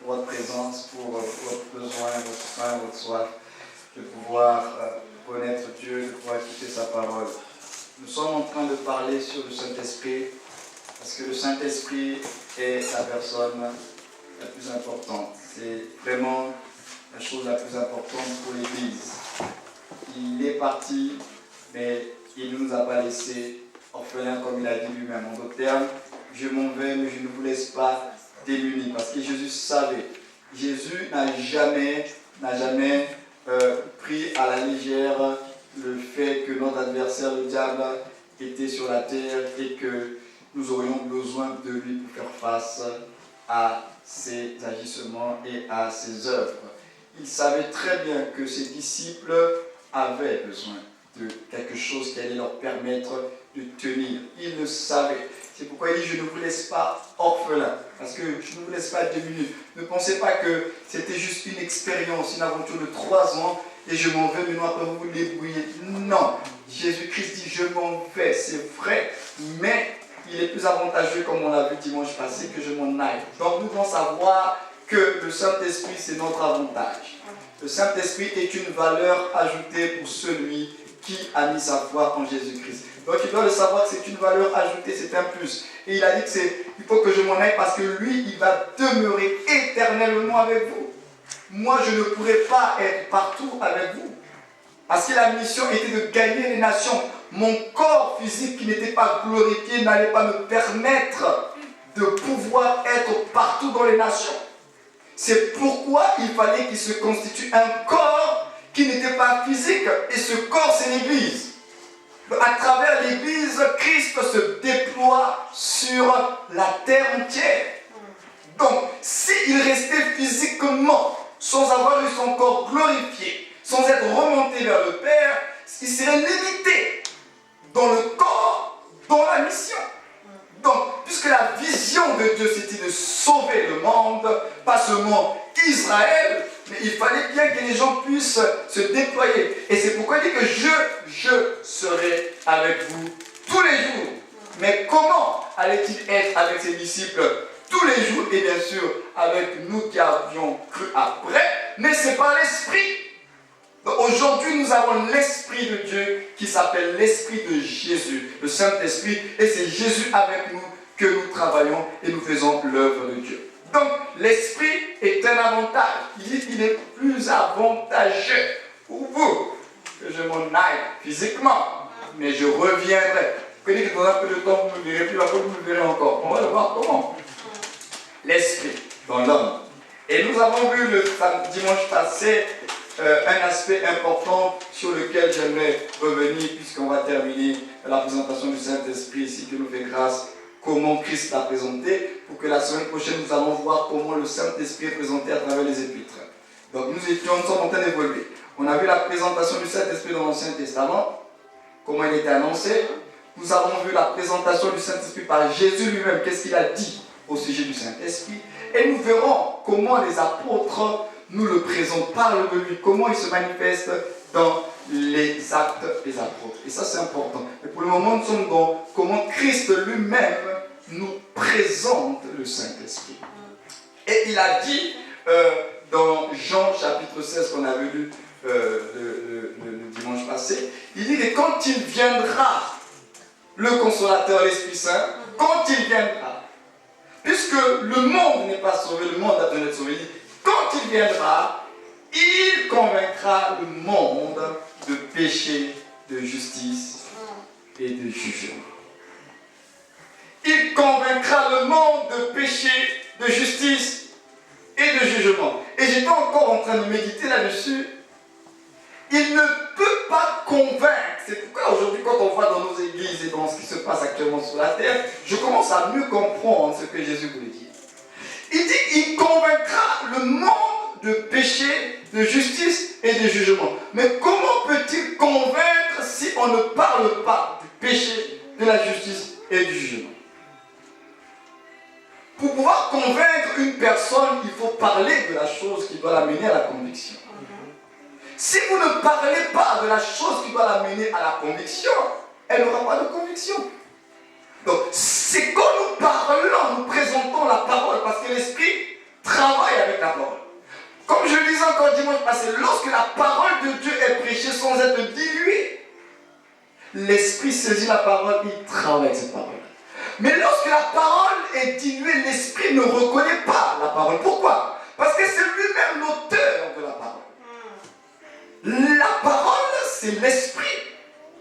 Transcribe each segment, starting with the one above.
votre présence, pour votre besoin, votre faim, votre soif, de pouvoir connaître Dieu, de pouvoir écouter sa parole. Nous sommes en train de parler sur le Saint-Esprit, parce que le Saint-Esprit est la personne la plus importante. C'est vraiment la chose la plus importante pour l'Église. Il est parti, mais il ne nous a pas laissés orphelins, comme il a dit lui-même. En d'autres termes, je m'en vais, mais je ne vous laisse pas démunis. Parce que Jésus savait. Jésus n'a jamais pris à la légère le fait que notre adversaire, le diable, était sur la terre et que nous aurions besoin de lui pour faire face à ses agissements et à ses œuvres. Il savait très bien que ses disciples avaient besoin de quelque chose qui allait leur permettre de tenir. Il le savait. C'est pourquoi il dit, je ne vous laisse pas orphelins, parce que je ne vous laisse pas démunis. Ne pensez pas que c'était juste une expérience, une aventure de 3 ans, et je m'en vais, maintenant après vous vous débrouillez. Non, Jésus-Christ dit, je m'en vais, c'est vrai, mais il est plus avantageux, comme on l'a vu dimanche passé, que je m'en aille. Donc nous devons savoir que le Saint-Esprit, c'est notre avantage. Le Saint-Esprit est une valeur ajoutée pour celui qui a mis sa foi en Jésus-Christ. Donc il doit le savoir que c'est une valeur ajoutée, c'est un plus. Et il a dit il faut que je m'en aille parce que lui, il va demeurer éternellement avec vous. Moi, je ne pourrais pas être partout avec vous. Parce que la mission était de gagner les nations. Mon corps physique qui n'était pas glorifié n'allait pas me permettre de pouvoir être partout dans les nations. C'est pourquoi il fallait qu'il se constitue un corps qui n'était pas physique. Et ce corps, c'est l'Église. À travers l'Église, Christ se déploie sur la terre entière. Donc, s'il restait physiquement, sans avoir eu son corps glorifié, sans être remonté vers le Père, il serait limité dans le corps, dans la mission. Donc, puisque la vision de Dieu, c'était de sauver le monde, pas seulement Israël, mais il fallait bien que les gens puissent se déployer. Et c'est pourquoi il dit que je serai avec vous tous les jours. Mais comment allait-il être avec ses disciples tous les jours? Et bien sûr, avec nous qui avions cru après, mais c'est par l'Esprit. Aujourd'hui, nous avons l'Esprit de Dieu qui s'appelle l'Esprit de Jésus, le Saint-Esprit, et c'est Jésus avec nous que nous travaillons et nous faisons l'œuvre de Dieu. Donc, l'Esprit est un avantage. Il dit qu'il est plus avantageux pour vous que je m'en aille physiquement, mais je reviendrai. Vous connaissez que dans un peu de temps, vous ne me verrez plus, après vous me verrez encore. On va le voir comment. L'Esprit dans l'homme. Et nous avons vu le dimanche passé un aspect important sur lequel j'aimerais revenir puisqu'on va terminer la présentation du Saint-Esprit ici, que nous fait grâce, comment Christ l'a présenté, pour que la semaine prochaine nous allons voir comment le Saint-Esprit est présenté à travers les épîtres. Donc nous sommes en train d'évoluer. On a vu la présentation du Saint-Esprit dans l'Ancien Testament, comment il était annoncé. Nous avons vu la présentation du Saint-Esprit par Jésus lui-même, qu'est-ce qu'il a dit au sujet du Saint-Esprit. Et nous verrons comment les apôtres nous le présentent, parlent de lui, comment il se manifeste dans les actes des apôtres. Et ça, c'est important. Mais pour le moment, nous sommes dans comment Christ lui-même nous présente le Saint-Esprit. Et il a dit dans Jean chapitre 16 qu'on avait lu le dimanche passé, il dit que quand il viendra, le Consolateur, l'Esprit Saint, quand il viendra, puisque le monde n'est pas sauvé, le monde a besoin d'être sauvé, quand il viendra, il convaincra le monde de péché, de justice et de jugement. Il convaincra le monde de péché, de justice et de jugement. Et j'étais encore en train de méditer là-dessus. Il ne peut pas convaincre. C'est pourquoi aujourd'hui, quand on voit dans nos églises et dans ce qui se passe actuellement sur la terre, je commence à mieux comprendre ce que Jésus voulait dire. Il dit qu'il convaincra le monde de péché, de justice et de jugement. Mais comment peut-il convaincre si on ne parle pas du péché, de la justice et du jugement? Pour pouvoir convaincre une personne, il faut parler de la chose qui doit l'amener à la conviction. Si vous ne parlez pas de la chose qui doit l'amener à la conviction, elle n'aura pas de conviction. Donc, c'est quand nous parlons, nous présentons la parole, parce que l'Esprit travaille avec avec la parole. Comme je le disais encore dimanche passé, lorsque la parole de Dieu est prêchée sans être diluée, l'esprit saisit la parole, il travaille avec cette parole. Mais lorsque la parole est diluée, l'esprit ne reconnaît pas la parole. Pourquoi? Parce que c'est lui-même l'auteur de la parole. La parole, c'est l'esprit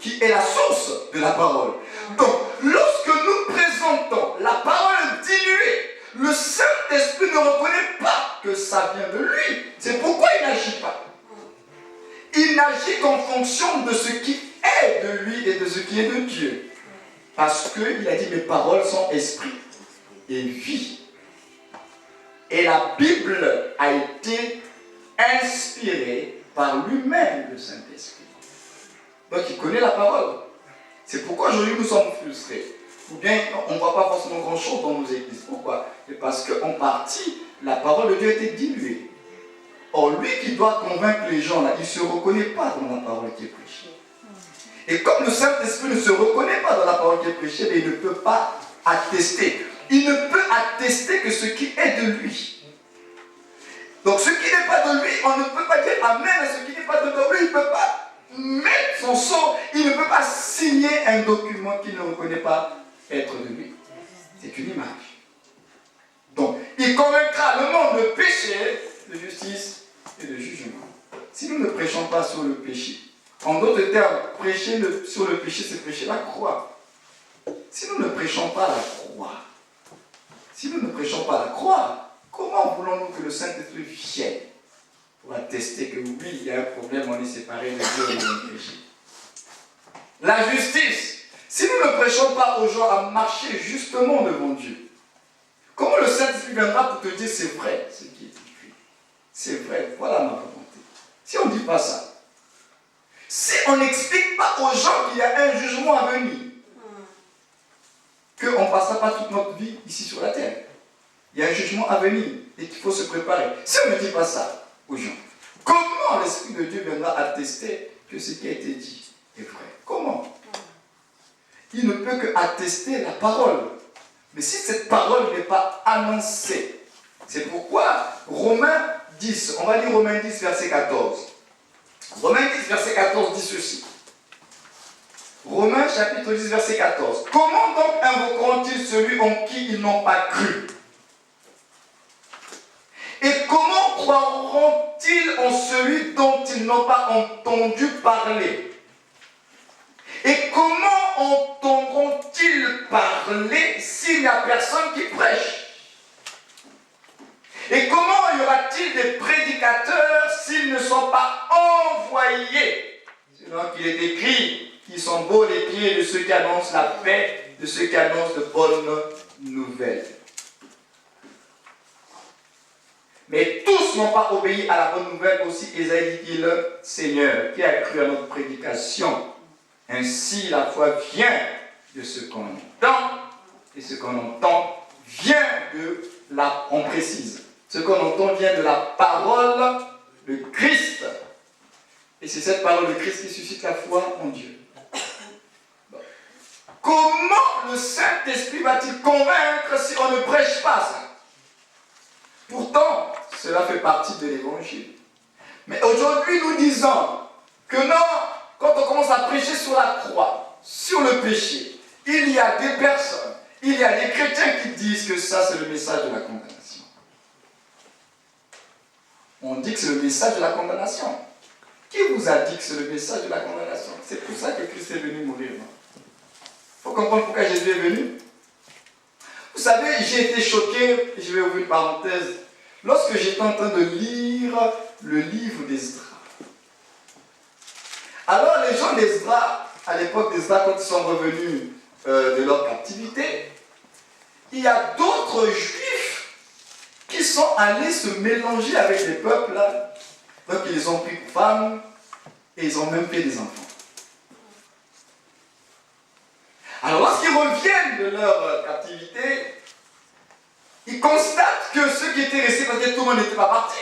qui est la source de la parole. Donc, lorsque nous présentons la parole diluée, le Saint-Esprit ne reconnaît pas que ça vient de lui. C'est pourquoi il n'agit pas. Il n'agit qu'en fonction de ce qui est de lui et de ce qui est de Dieu. Parce qu'il a dit, mes paroles sont esprit et vie. Et la Bible a été inspirée par lui-même, le Saint-Esprit. Donc il connaît la parole. C'est pourquoi aujourd'hui nous sommes frustrés. Ou bien on ne voit pas forcément grand-chose dans nos églises. Pourquoi? C'est parce qu'en partie, la parole de Dieu a été diluée. Or, lui qui doit convaincre les gens, là, il ne se reconnaît pas dans la parole qui est prêchée. Et comme le Saint-Esprit ne se reconnaît pas dans la parole qui est prêchée, il ne peut pas attester. Il ne peut attester que ce qui est de lui. Donc ce qui n'est pas de lui, on ne peut pas dire Amen à ce qui n'est pas de lui. Il ne peut pas mettre son sceau, il ne peut pas signer un document qu'il ne reconnaît pas être de lui. C'est une image. Donc, il convaincra le monde de péché, de justice et de jugement. Si nous ne prêchons pas sur le péché, en d'autres termes, prêcher sur le péché, c'est prêcher la croix. Si nous ne prêchons pas la croix, comment voulons-nous que le Saint-Esprit vienne pour attester que oui, il y a un problème, on est séparé de Dieu et de péché? La justice. Si nous ne prêchons pas aux gens à marcher justement devant Dieu, comment le Saint-Esprit viendra pour te dire c'est vrai ce qui est écrit? C'est vrai, voilà ma volonté. Si on ne dit pas ça, si on n'explique pas aux gens qu'il y a un jugement à venir, qu'on ne passera pas toute notre vie ici sur la terre, il y a un jugement à venir et qu'il faut se préparer. Si on ne dit pas ça aux gens, comment l'Esprit de Dieu viendra attester que ce qui a été dit est vrai? Comment? Il ne peut que attester la parole. Mais si cette parole n'est pas annoncée, c'est pourquoi Romains 10, on va lire Romains 10, verset 14. Romains 10, verset 14 dit ceci. Romains chapitre 10, verset 14. Comment donc invoqueront-ils celui en qui ils n'ont pas cru? Et comment croiront-ils en celui dont ils n'ont pas entendu parler? Et comment entendront-ils parler s'il n'y a personne qui prêche? Et comment y aura-t-il des prédicateurs s'ils ne sont pas envoyés? Selon qu'il est écrit, qu'ils sont beaux les pieds de ceux qui annoncent la paix, de ceux qui annoncent de bonnes nouvelles. Mais tous n'ont pas obéi à la bonne nouvelle, aussi Ésaïe dit le Seigneur, qui a cru à notre prédication. Ainsi, la foi vient de ce qu'on entend, et ce qu'on entend vient de la, on précise, ce qu'on entend vient de la parole de Christ. Et c'est cette parole de Christ qui suscite la foi en Dieu. Bon. Comment le Saint-Esprit va-t-il convaincre si on ne prêche pas ça? Pourtant, cela fait partie de l'Évangile. Mais aujourd'hui, nous disons que non, quand on commence à prêcher sur la croix, sur le péché, il y a des personnes, il y a des chrétiens qui disent que ça, c'est le message de la condamnation. On dit que c'est le message de la condamnation. Qui vous a dit que c'est le message de la condamnation? C'est pour ça que Christ est venu mourir. Il faut comprendre pourquoi Jésus est venu. Vous savez, j'ai été choqué, je vais ouvrir une parenthèse, lorsque j'étais en train de lire le livre d'Esdras. Alors les gens d'Esdras, à l'époque d'Esdras, quand ils sont revenus de leur captivité, il y a d'autres juifs qui sont allés se mélanger avec les peuples là. Donc ils les ont pris pour femmes et ils ont même fait des enfants. Alors lorsqu'ils reviennent de leur captivité, ils constatent que ceux qui étaient restés, parce que tout le monde n'était pas parti,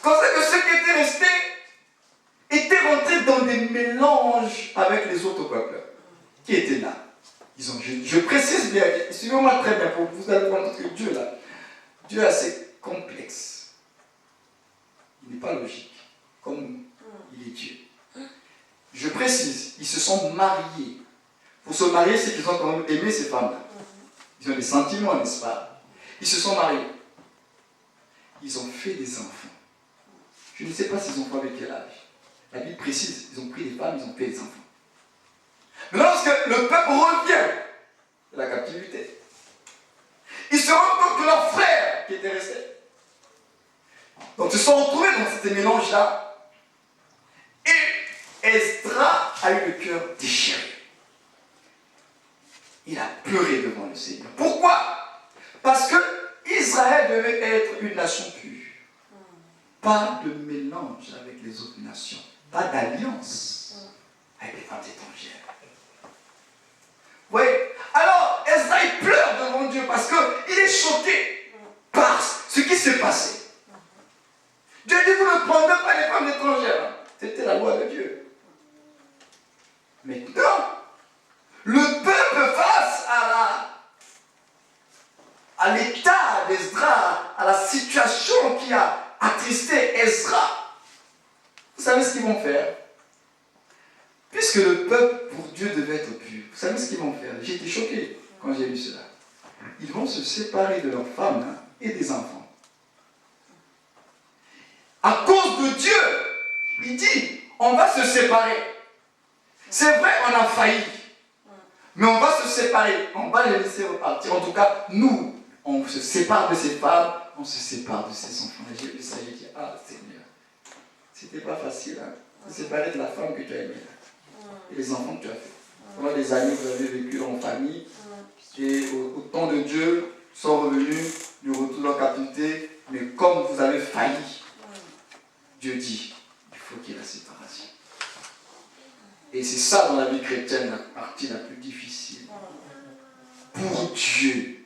constatent que ceux qui étaient restés étaient rentrés dans des mélanges avec les autres peuples qui étaient là. Je précise bien, suivez-moi très bien, pour vous allez comprendre que Dieu là, Dieu est assez complexe. pas logique, comme nous. Il est Dieu. Je précise, ils se sont mariés. Pour se marier, c'est qu'ils ont quand même aimé ces femmes-là. Ils ont des sentiments, n'est-ce pas? Ils se sont mariés. Ils ont fait des enfants. Je ne sais pas s'ils ont fait avec quel âge. La Bible précise, ils ont pris des femmes, ils ont fait des enfants. Maintenant, lorsque le peuple revient de la captivité, ils se rendent compte que leurs frères qui étaient restés, donc ils se sont retrouvés dans ce mélange-là. Et Esdras a eu le cœur déchiré. Il a pleuré devant le Seigneur. Pourquoi? Parce que Israël devait être une nation pure. Pas de mélange avec les autres nations. Pas d'alliance avec les femmes étrangères. Oui. Alors, Esdras, il pleure devant Dieu parce qu'il est choqué par ce qui s'est passé. Dieu dit, vous ne prendrez pas les femmes étrangères. C'était la loi de Dieu. Maintenant, le peuple face à l'état d'Esdras, à la situation qui a attristé Esdras, vous savez ce qu'ils vont faire? Puisque le peuple pour Dieu devait être pur, vous savez ce qu'ils vont faire? J'ai été choqué quand j'ai lu cela. Ils vont se séparer de leurs femmes et des enfants. À cause de Dieu, il dit, on va se séparer. C'est vrai, on a failli. Mais on va se séparer. On va les laisser repartir. En tout cas, nous, on se sépare de ces femmes, on se sépare de ces enfants. Et j'ai vu ça, j'ai dit, ah Seigneur, c'était pas facile, hein, de se séparer de la femme que tu as aimée, et les enfants que tu as fait. Pendant des années, vous avez vécu en famille, et au temps de Dieu, sont revenus du retour en captivité, mais comme vous avez failli, Dieu dit, il faut qu'il y ait la séparation. Et c'est ça dans la vie chrétienne la partie la plus difficile. Pour Dieu,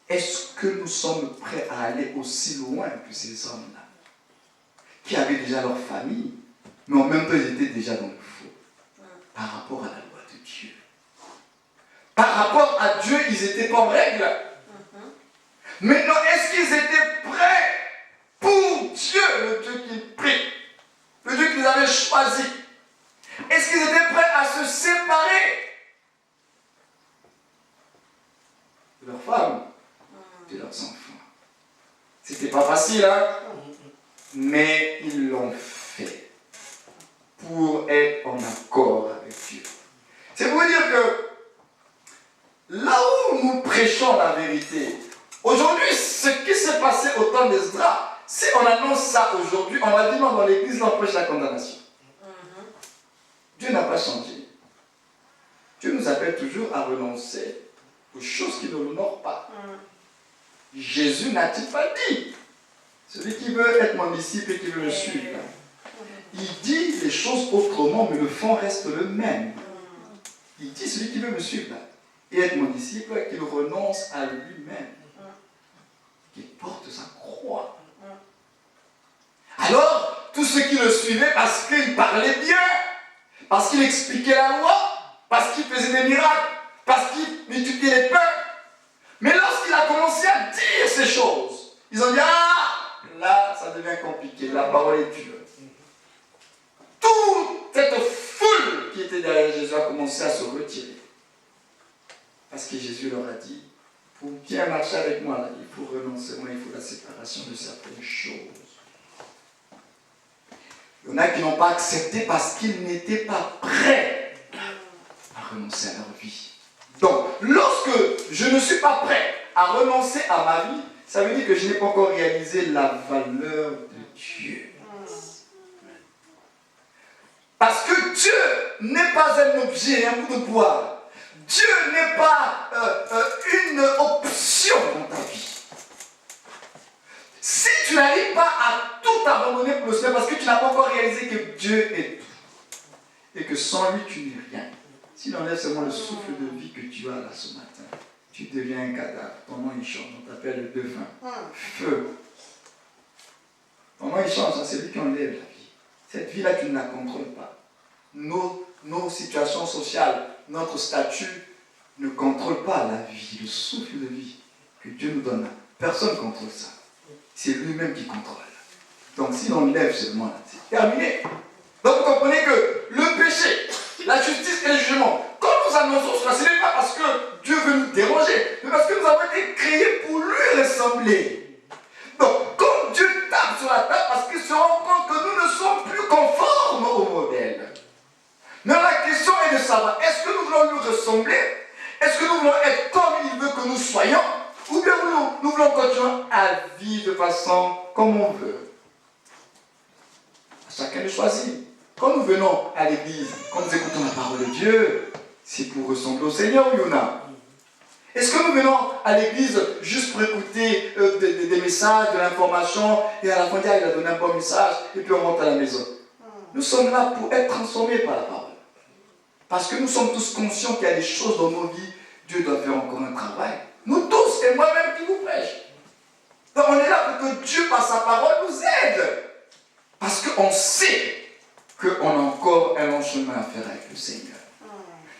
est-ce que nous sommes prêts à aller aussi loin que ces hommes-là, qui avaient déjà leur famille, mais en même temps ils étaient déjà dans le faux, par rapport à la loi de Dieu. Par rapport à Dieu, ils n'étaient pas en règle. Maintenant, est-ce qu'ils étaient prêts pour Dieu, le Dieu qu'ils prient, le Dieu qu'ils avaient choisi? Est-ce qu'ils étaient prêts à se séparer de leurs femmes, de leurs enfants? C'était pas facile, hein? Mais ils l'ont fait pour être en accord avec Dieu. C'est pour dire que là où nous prêchons la vérité, aujourd'hui, ce qui s'est passé au temps d'Esdras, si on annonce ça aujourd'hui, on va dire non, dans l'église, on prêche la condamnation. Dieu n'a pas changé. Dieu nous appelle toujours à renoncer aux choses qui ne l'honorent pas. Jésus n'a-t-il pas dit? Celui qui veut être mon disciple et qui veut me suivre. Il dit les choses autrement, mais le fond reste le même. Il dit celui qui veut me suivre et être mon disciple, qu'il renonce à lui-même. Qu'il porte sa croix. Alors, tous ceux qui le suivaient parce qu'il parlait bien, parce qu'il expliquait la loi, parce qu'il faisait des miracles, parce qu'il multipliait les pains. Mais lorsqu'il a commencé à dire ces choses, ils ont dit, ah, là, ça devient compliqué, la parole est dure. Toute cette foule qui était derrière Jésus a commencé à se retirer. Parce que Jésus leur a dit, pour bien marcher avec moi, là, il faut renoncer, moi, il faut la séparation de certaines choses. Il y en a qui n'ont pas accepté parce qu'ils n'étaient pas prêts à renoncer à leur vie. Donc, lorsque je ne suis pas prêt à renoncer à ma vie, ça veut dire que je n'ai pas encore réalisé la valeur de Dieu. Parce que Dieu n'est pas un objet, un coup de bois. Dieu n'est pas une option dans ta vie. Si tu n'arrives pas à tout abandonner pour le Seigneur, parce que tu n'as pas encore réalisé que Dieu est tout, et que sans lui tu n'es rien. S'il enlève seulement le souffle de vie que tu as là ce matin, tu deviens un cadavre. Ton nom il change, on t'appelle le défunt. Feu. Ton nom il change, c'est lui qui enlève la vie. Cette vie-là, tu ne la contrôles pas. Nos situations sociales, notre statut ne contrôle pas la vie, le souffle de vie que Dieu nous donne. Personne ne contrôle ça. C'est lui-même qui contrôle. Donc si l'on lève seulement, c'est terminé. Donc vous comprenez que le péché, la justice et le jugement, quand nous annonçons cela, ce n'est pas parce que Dieu veut nous déranger, mais parce que nous avons été créés pour lui ressembler. Donc quand Dieu tape sur la table, parce qu'il se rend compte que nous ne sommes plus conformes au modèle. Mais la question est de savoir, est-ce que nous voulons lui ressembler? Est-ce que nous voulons être comme il veut que nous soyons? Ou bien nous voulons continuer à vivre de façon comme on veut? Chacun le choisit. Quand nous venons à l'église, quand nous écoutons la parole de Dieu, c'est pour ressembler au Seigneur, oui ou non? Est-ce que nous venons à l'église juste pour écouter des messages, de l'information, et à la fin, il a donné un bon message, et puis on rentre à la maison? Nous sommes là pour être transformés par la parole. Parce que nous sommes tous conscients qu'il y a des choses dans nos vies, Dieu doit faire encore un travail. Nous tous, et moi-même qui vous prêche. Donc on est là pour que Dieu, par sa parole, nous aide. Parce qu'on sait qu'on a encore un long chemin à faire avec le Seigneur.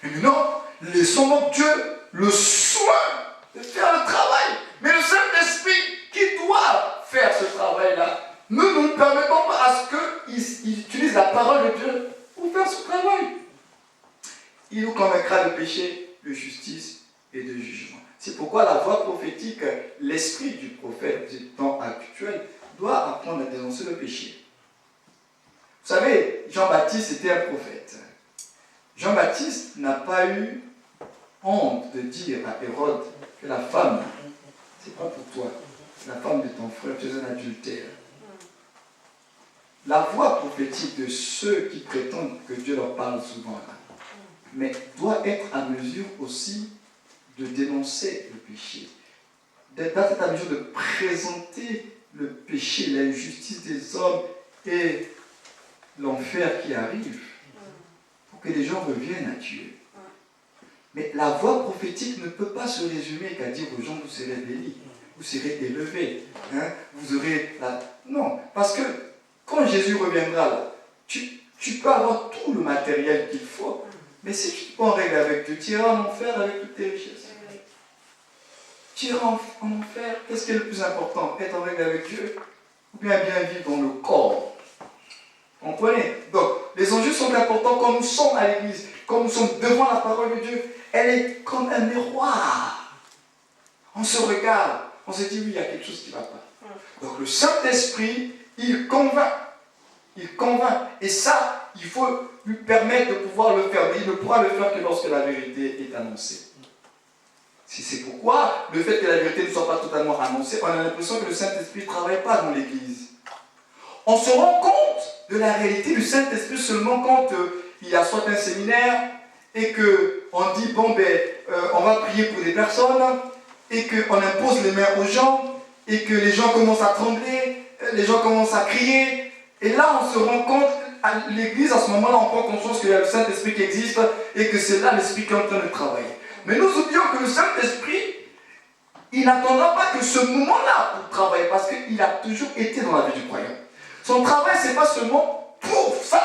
Et maintenant, laissons donc Dieu le soin de faire le travail. Mais le Saint-Esprit qui doit faire ce travail-là, nous ne permettons pas à ce qu'il utilise la parole de Dieu pour faire ce travail. Il nous convaincra de péché, de justice et de jugement. C'est pourquoi la voix prophétique, l'esprit du prophète du temps actuel, doit apprendre à dénoncer le péché. Vous savez, Jean-Baptiste était un prophète. Jean-Baptiste n'a pas eu honte de dire à Hérode que la femme, c'est pas pour toi, c'est la femme de ton frère, tu es un adultère. La voix prophétique de ceux qui prétendent que Dieu leur parle souvent là, mais doit être à mesure aussi de dénoncer le péché, d'être à mesure de présenter le péché, l'injustice des hommes et l'enfer qui arrive, pour que les gens reviennent à Dieu. Mais la voix prophétique ne peut pas se résumer qu'à dire aux gens, vous serez bénis, vous serez élevés, hein, vous aurez la... Non, parce que quand Jésus reviendra là, tu peux avoir tout le matériel qu'il faut, mais si tu te prends en règle avec Dieu, tu iras en enfer avec toutes tes richesses. Tu iras en enfer. Qu'est-ce qui est le plus important? Être en règle avec Dieu ou bien vivre dans le corps? Comprenez? Donc, les enjeux sont importants quand nous sommes à l'église, quand nous sommes devant la parole de Dieu. Elle est comme un miroir. On se regarde, on se dit oui, il y a quelque chose qui ne va pas. Donc, le Saint-Esprit, il convainc. Il convainc. Et ça, il faut lui permettre de pouvoir le faire. Mais il ne pourra le faire que lorsque la vérité est annoncée. C'est pourquoi le fait que la vérité ne soit pas totalement annoncée, on a l'impression que le Saint-Esprit ne travaille pas dans l'Église. On se rend compte de la réalité du Saint-Esprit seulement quand il y a soit un séminaire et qu'on dit, bon on va prier pour des personnes et qu'on impose les mains aux gens et que les gens commencent à trembler, les gens commencent à crier. Et là, on se rend compte, à l'Église, à ce moment-là, on prend conscience qu'il y a le Saint-Esprit qui existe et que c'est là l'Esprit qui est en train de travailler. Mais nous oublions que le Saint-Esprit, il n'attendra pas que ce moment-là pour travailler, parce qu'il a toujours été dans la vie du croyant. Son travail, ce n'est pas seulement pour ça.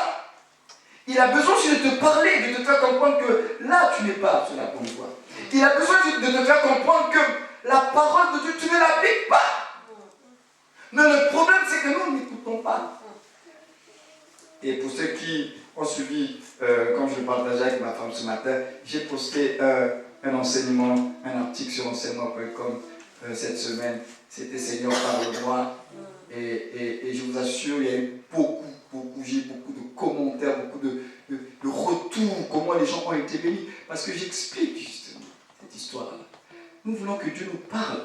Il a besoin aussi de te parler, de te faire comprendre que là, tu n'es pas sur la bonne voie. Il a besoin de te faire comprendre que la parole de Dieu, tu ne l'appliques pas. Mais le problème, c'est que nous n'écoutons pas. Et pour ceux qui ont suivi, comme je le partageais avec ma femme ce matin, j'ai posté un enseignement, un article sur enseignement.com cette semaine. C'était Seigneur parle-moi. Et je vous assure, il y a eu j'ai eu beaucoup de commentaires, beaucoup de retours, comment les gens ont été bénis. Parce que j'explique justement cette histoire-là. Nous voulons que Dieu nous parle.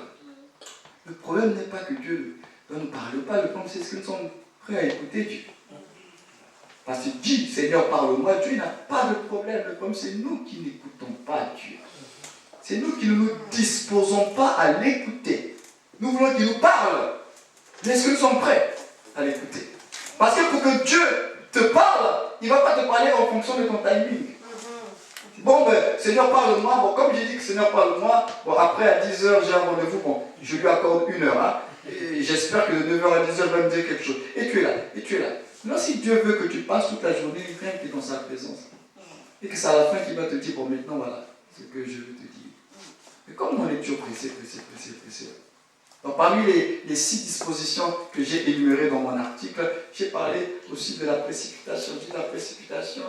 Le problème n'est pas que Dieu ne nous parle pas, le problème c'est ce que nous sommes prêts à écouter Dieu. Parce que dit, Seigneur, parle-moi, Dieu n'a pas de problème. Le problème, c'est nous qui n'écoutons pas Dieu. C'est nous qui ne nous disposons pas à l'écouter. Nous voulons qu'il nous parle. Mais est-ce que nous sommes prêts à l'écouter? Parce que pour que Dieu te parle, il ne va pas te parler en fonction de ton timing. Bon, Seigneur, parle-moi. Bon, comme j'ai dit que Seigneur, parle-moi, bon, après à 10h, j'ai un rendez-vous. Bon, je lui accorde 1 heure. Hein, et j'espère que de 9h à 10h, il va me dire quelque chose. Et tu es là, et tu es là. Non, si Dieu veut que tu passes toute la journée, rien que dans sa présence. Et que c'est à la fin qu'il va te dire, bon, maintenant, voilà ce que je veux te dire. Mais comme on est toujours pressé. Donc, parmi les 6 dispositions que j'ai énumérées dans mon article, j'ai parlé aussi de la précipitation. Je dis la précipitation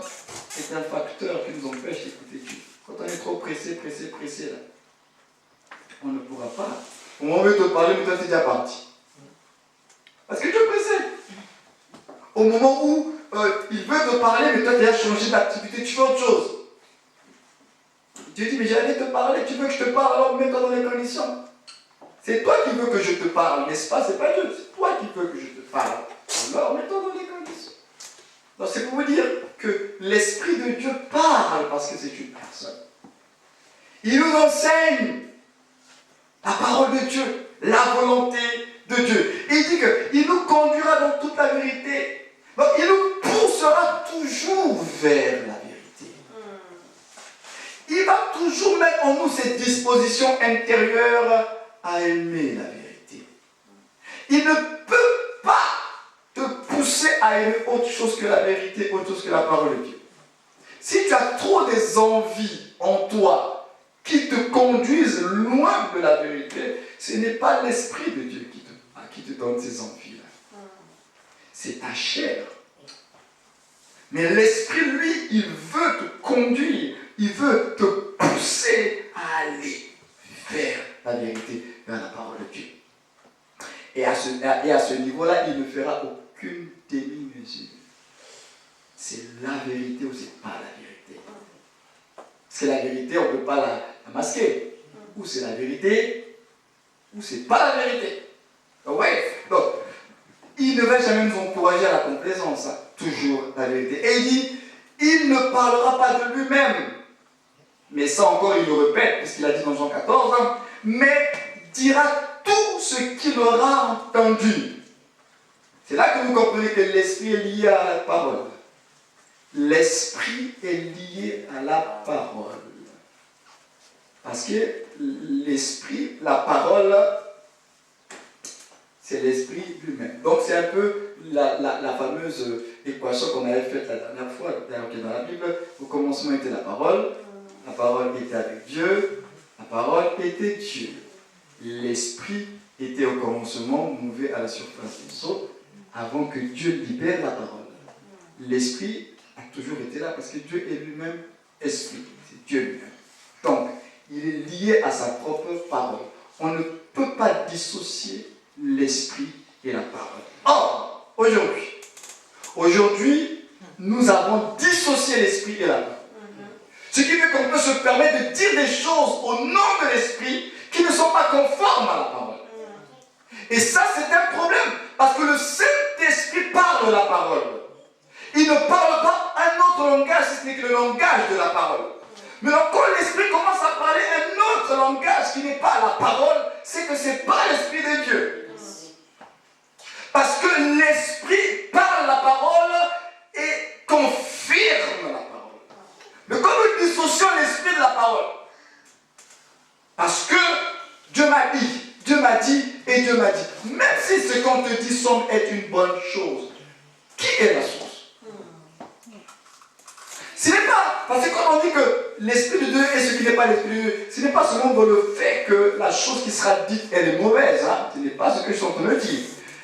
est un facteur qui nous empêche d'écouter Dieu. Quand on est trop pressé, là, on ne pourra pas. On veut te parler, mais toi, tu es déjà parti. Parce que tu es pressé. Au moment où il veut te parler, mais toi, tu as changé d'activité, tu fais autre chose. Dieu dit, mais j'allais te parler, tu veux que je te parle, alors mets-toi dans les conditions. C'est toi qui veux que je te parle, n'est-ce pas? C'est pas Dieu, c'est toi qui veux que je te parle. Alors mets-toi dans les conditions. Donc c'est pour vous dire que l'Esprit de Dieu parle parce que c'est une personne. Il nous enseigne la parole de Dieu, la volonté de Dieu. Et il dit qu'il nous conduira dans toute la vérité. Donc il nous poussera toujours vers la vérité. Il va toujours mettre en nous cette disposition intérieure à aimer la vérité. Il ne peut pas te pousser à aimer autre chose que la vérité, autre chose que la parole de Dieu. Si tu as trop des envies en toi qui te conduisent loin de la vérité, ce n'est pas l'Esprit de Dieu qui te donne ces envies-là. C'est ta chair. Mais l'Esprit, lui, il veut te conduire, il veut te pousser à aller vers la vérité, vers la parole de Dieu. Et à ce niveau-là, il ne fera aucune demi-mesure. C'est la vérité ou c'est pas la vérité. Parce que la vérité, on ne peut pas la masquer. Ou c'est la vérité, ou c'est pas la vérité. Donc, il ne va jamais nous encourager à la complaisance. Hein. Toujours la vérité. Et il dit, il ne parlera pas de lui-même. Mais ça encore, il le répète, puisqu'il a dit dans Jean 14, hein, mais dira tout ce qu'il aura entendu. C'est là que vous comprenez que l'esprit est lié à la parole. L'esprit est lié à la parole. Parce que l'esprit, la parole, c'est l'esprit lui-même. Donc c'est un peu la fameuse équation qu'on avait faite la dernière fois, d'ailleurs qui est dans la Bible. Au commencement était la parole était avec Dieu, la parole était Dieu. L'esprit était au commencement, mouvé à la surface des eaux, avant que Dieu libère la parole. L'esprit a toujours été là parce que Dieu est lui-même esprit, c'est Dieu lui-même. Donc, il est lié à sa propre parole. On ne peut pas dissocier l'esprit et la parole. Or, aujourd'hui, nous avons dissocié l'esprit et la parole. Ce qui fait qu'on peut se permettre de dire des choses au nom de l'esprit qui ne sont pas conformes à la parole. Et ça, c'est un problème, parce que le Saint-Esprit parle la parole. Il ne parle pas un autre langage, si ce n'est que le langage de la parole. Mais donc, quand l'Esprit commence à parler un autre langage qui n'est pas la parole, c'est que ce n'est pas l'Esprit de Dieu. Parce que l'Esprit parle la parole et confirme la parole. Mais comme nous dissocions l'Esprit de la parole, parce que Dieu m'a dit et Dieu m'a dit, même si ce qu'on te dit semble être une bonne chose, qui est la source? Ce n'est pas, parce que quand on dit que l'Esprit de Dieu est ce qui n'est pas l'Esprit de Dieu, ce n'est pas seulement dans le fait que la chose qui sera dite, elle est mauvaise. Hein? Ce n'est pas ce que je suis en train de dire.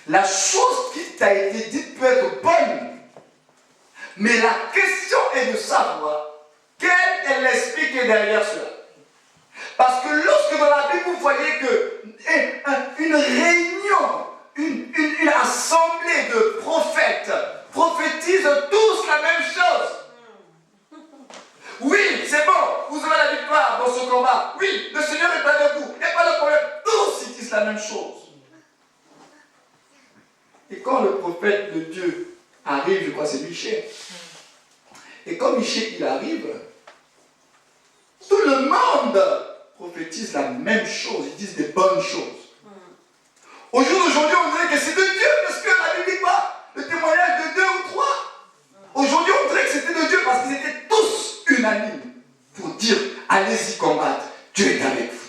La chose qui t'a été dite peut être bonne. Mais la question est de savoir quel est l'esprit qui est derrière cela. Parce que lorsque dans la Bible vous voyez qu'une réunion, une assemblée de prophètes prophétisent tous la même chose. Oui, c'est bon, vous avez la victoire dans ce combat. Oui, le Seigneur est avec vous. Il n'y a pas de problème. Tous ils disent la même chose. Et quand le prophète de Dieu arrive, je crois que c'est Michée. Et quand Michée il arrive, tout le monde prophétise la même chose, ils disent des bonnes choses. Au jour d'aujourd'hui, on dirait que c'est de Dieu, parce que la Bible dit quoi? Le témoignage de 2 ou 3. Aujourd'hui, on dirait que c'était de Dieu, parce qu'ils étaient tous unanimes pour dire, allez-y combattre, Dieu est avec vous.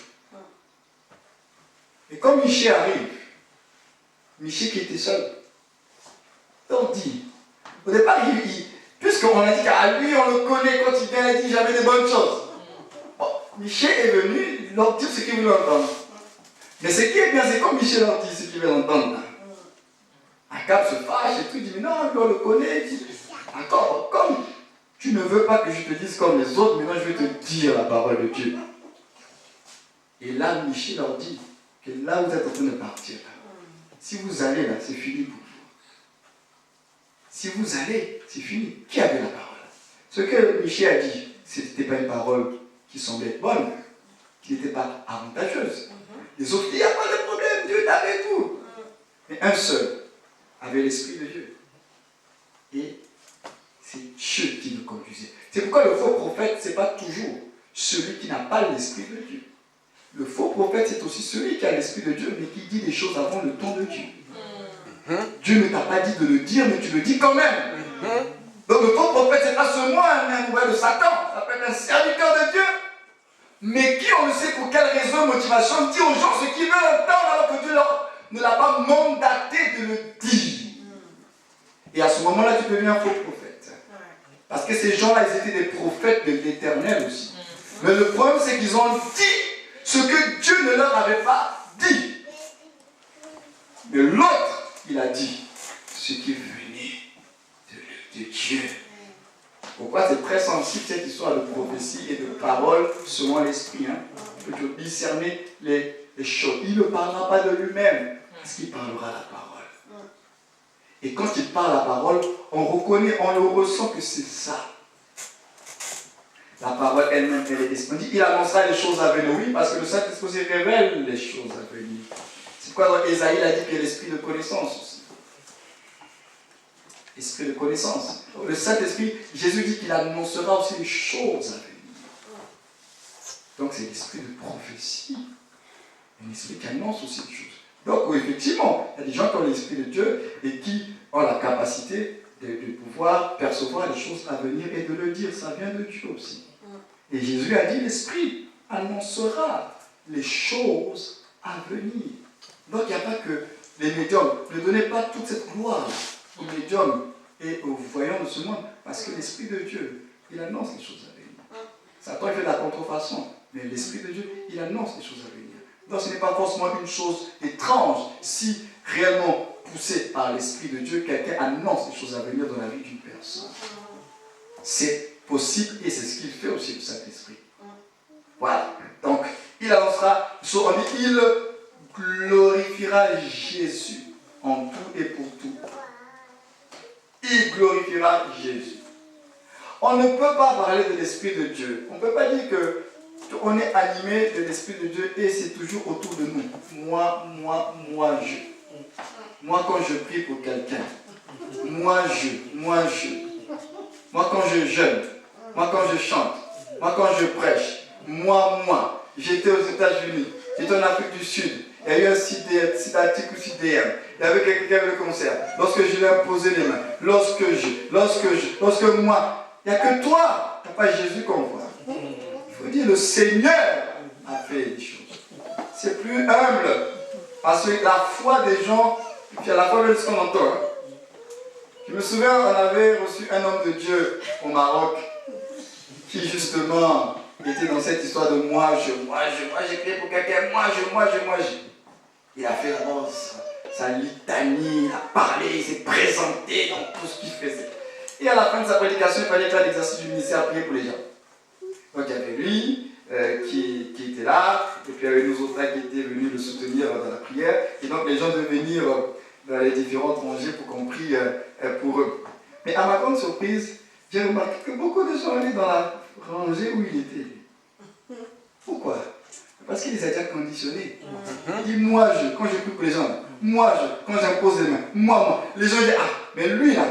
Et quand Michée arrive, Michée qui était seul, on dit, au départ, puisqu'on a dit qu'à lui, on le connaît, quand il vient, il dit jamais des bonnes choses. Bon, Michée est venu leur dire ce qu'il voulait entendre. Mais ce qui est bien, c'est comme Michel leur dit, ce qu'ils veulent entendre là. Akab se fâche et tout, il dit, mais non, lui on le connaît. Il dit, d'accord, comme tu ne veux pas que je te dise comme les autres, maintenant je vais te dire la parole de Dieu. Et là, Michel leur dit que là où vous êtes en train de partir, là, si vous allez là, c'est fini pour vous. Si vous allez, c'est fini. Qui avait la parole? Ce que Michel a dit, ce n'était pas une parole qui semblait bonne, qui n'était pas avantageuse. Les autres disent, il n'y a pas de problème, Dieu est avec vous. Mais un seul avait l'Esprit de Dieu. Et c'est Dieu qui nous conduisait. C'est pourquoi le faux prophète, ce n'est pas toujours celui qui n'a pas l'Esprit de Dieu. Le faux prophète, c'est aussi celui qui a l'Esprit de Dieu, mais qui dit des choses avant le temps de Dieu. Dieu ne t'a pas dit de le dire, mais tu le dis quand même. Donc le faux prophète, ce n'est pas seulement un envoyé de Satan, ça peut être un serviteur de Dieu, mais qui, on ne sait pour quelle raison, motivation, dit aux gens ce qu'ils veulent entendre alors que Dieu ne l'a pas mandaté de le dire. Et à ce moment-là, tu deviens un faux prophète. Parce que ces gens-là, ils étaient des prophètes de l'Éternel aussi. Mais le problème, c'est qu'ils ont dit ce que Dieu ne leur avait pas dit. Mais l'autre, il a dit ce qui venait de Dieu. Pourquoi c'est très sensible cette histoire de prophétie et de parole selon l'esprit, hein? Que tu peux discerner les choses. Il ne parlera pas de lui-même, parce qu'il parlera la parole. Et quand il parle la parole, on reconnaît, on le ressent que c'est ça. La parole elle-même, elle est disponible. Il annoncera les choses à venir, oui, parce que le Saint-Esprit révèle les choses à venir. C'est pourquoi dans Ésaïe, il a dit qu'il y a l'esprit de connaissance aussi. Esprit de connaissance. Le Saint-Esprit, Jésus dit qu'il annoncera aussi les choses à venir. Donc c'est l'esprit de prophétie. Un esprit qui annonce aussi des choses. Donc effectivement, il y a des gens qui ont l'esprit de Dieu et qui ont la capacité de pouvoir percevoir les choses à venir et de le dire. Ça vient de Dieu aussi. Et Jésus a dit, l'esprit annoncera les choses à venir. Donc il n'y a pas que les médiums. Ne donnez pas toute cette gloire aux médiums et aux voyants de ce monde, parce que l'Esprit de Dieu, il annonce les choses à venir. Satan, il fait de la contrefaçon, mais l'Esprit de Dieu, il annonce les choses à venir. Donc ce n'est pas forcément une chose étrange si réellement poussé par l'Esprit de Dieu, quelqu'un annonce les choses à venir dans la vie d'une personne. C'est possible et c'est ce qu'il fait aussi, le Saint-Esprit. Voilà. Donc, il annoncera, on dit, il glorifiera Jésus en tout et pour tout. Il glorifiera Jésus. On ne peut pas parler de l'Esprit de Dieu. On ne peut pas dire qu'on est animé de l'Esprit de Dieu et c'est toujours autour de nous. Moi, je. Moi, quand je prie pour quelqu'un. Moi, quand je jeûne. Moi, quand je chante. Moi, quand je prêche. Moi. J'étais aux États-Unis. J'étais en Afrique du Sud. Il y a eu un cidatique ou CDM. Il y avait quelqu'un qui avait le concert. Lorsque je lui ai imposé les mains. Lorsque moi. Il n'y a que toi. Il n'y a pas Jésus qu'on voit. Il faut dire, le Seigneur a fait des choses. C'est plus humble. Parce que la foi des gens, puis à la fois de ce qu'on entend. Hein. Je me souviens, on avait reçu un homme de Dieu au Maroc qui justement était dans cette histoire de moi, j'ai prié pour quelqu'un, moi, je. Il a fait d'abord sa litanie, il a parlé, il s'est présenté dans tout ce qu'il faisait. Et à la fin de sa prédication, il fallait faire l'exercice du ministère à prier pour les gens. Donc il y avait lui qui était là, et puis il y avait nous autres là qui étaient venus le soutenir dans la prière. Et donc les gens devaient venir dans les différentes rangées pour qu'on prie pour eux. Mais à ma grande surprise, j'ai remarqué que beaucoup de gens allaient dans la rangée où il était. Pourquoi? Parce qu'il les a déjà conditionnés. Il dit, quand je prie pour les gens, quand j'impose les mains, moi. Les gens disent, mais lui là,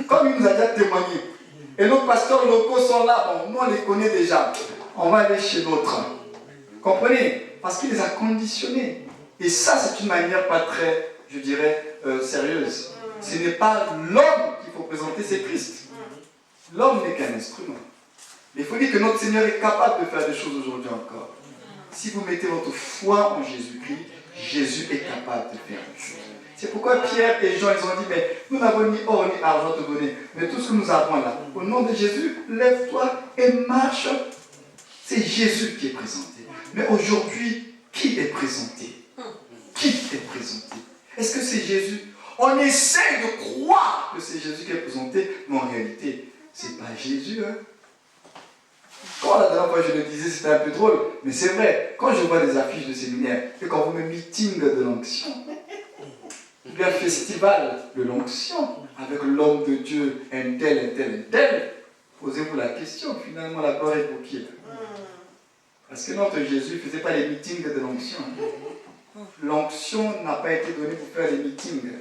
comme il nous a déjà témoigné, et nos pasteurs locaux sont là, bon, nous on les connaît déjà, on va aller chez d'autres. Comprenez? Parce qu'il les a conditionnés. Et ça, c'est une manière pas très, je dirais, sérieuse. Ce n'est pas l'homme qu'il faut présenter, c'est Christ. L'homme n'est qu'un instrument. Mais il faut dire que notre Seigneur est capable de faire des choses aujourd'hui encore. Si vous mettez votre foi en Jésus-Christ, Jésus est capable de faire des choses. C'est pourquoi Pierre et Jean, ils ont dit, mais nous n'avons ni or ni argent à te donner, mais tout ce que nous avons là, au nom de Jésus, lève-toi et marche. C'est Jésus qui est présenté. Mais aujourd'hui, qui est présenté? Qui est présenté? Est-ce que c'est Jésus? On essaie de croire que c'est Jésus qui est présenté, mais en réalité, ce n'est pas Jésus. Hein? Quand la dernière fois je le disais, c'était un peu drôle, mais c'est vrai. Quand je vois des affiches de séminaire, et quand vous me meeting de l'onction, il y a un festival de l'onction, avec l'homme de Dieu, un tel, posez-vous la question, finalement la gloire est pour qui? Parce que notre Jésus ne faisait pas les meetings de l'onction. L'onction n'a pas été donnée pour faire les meetings,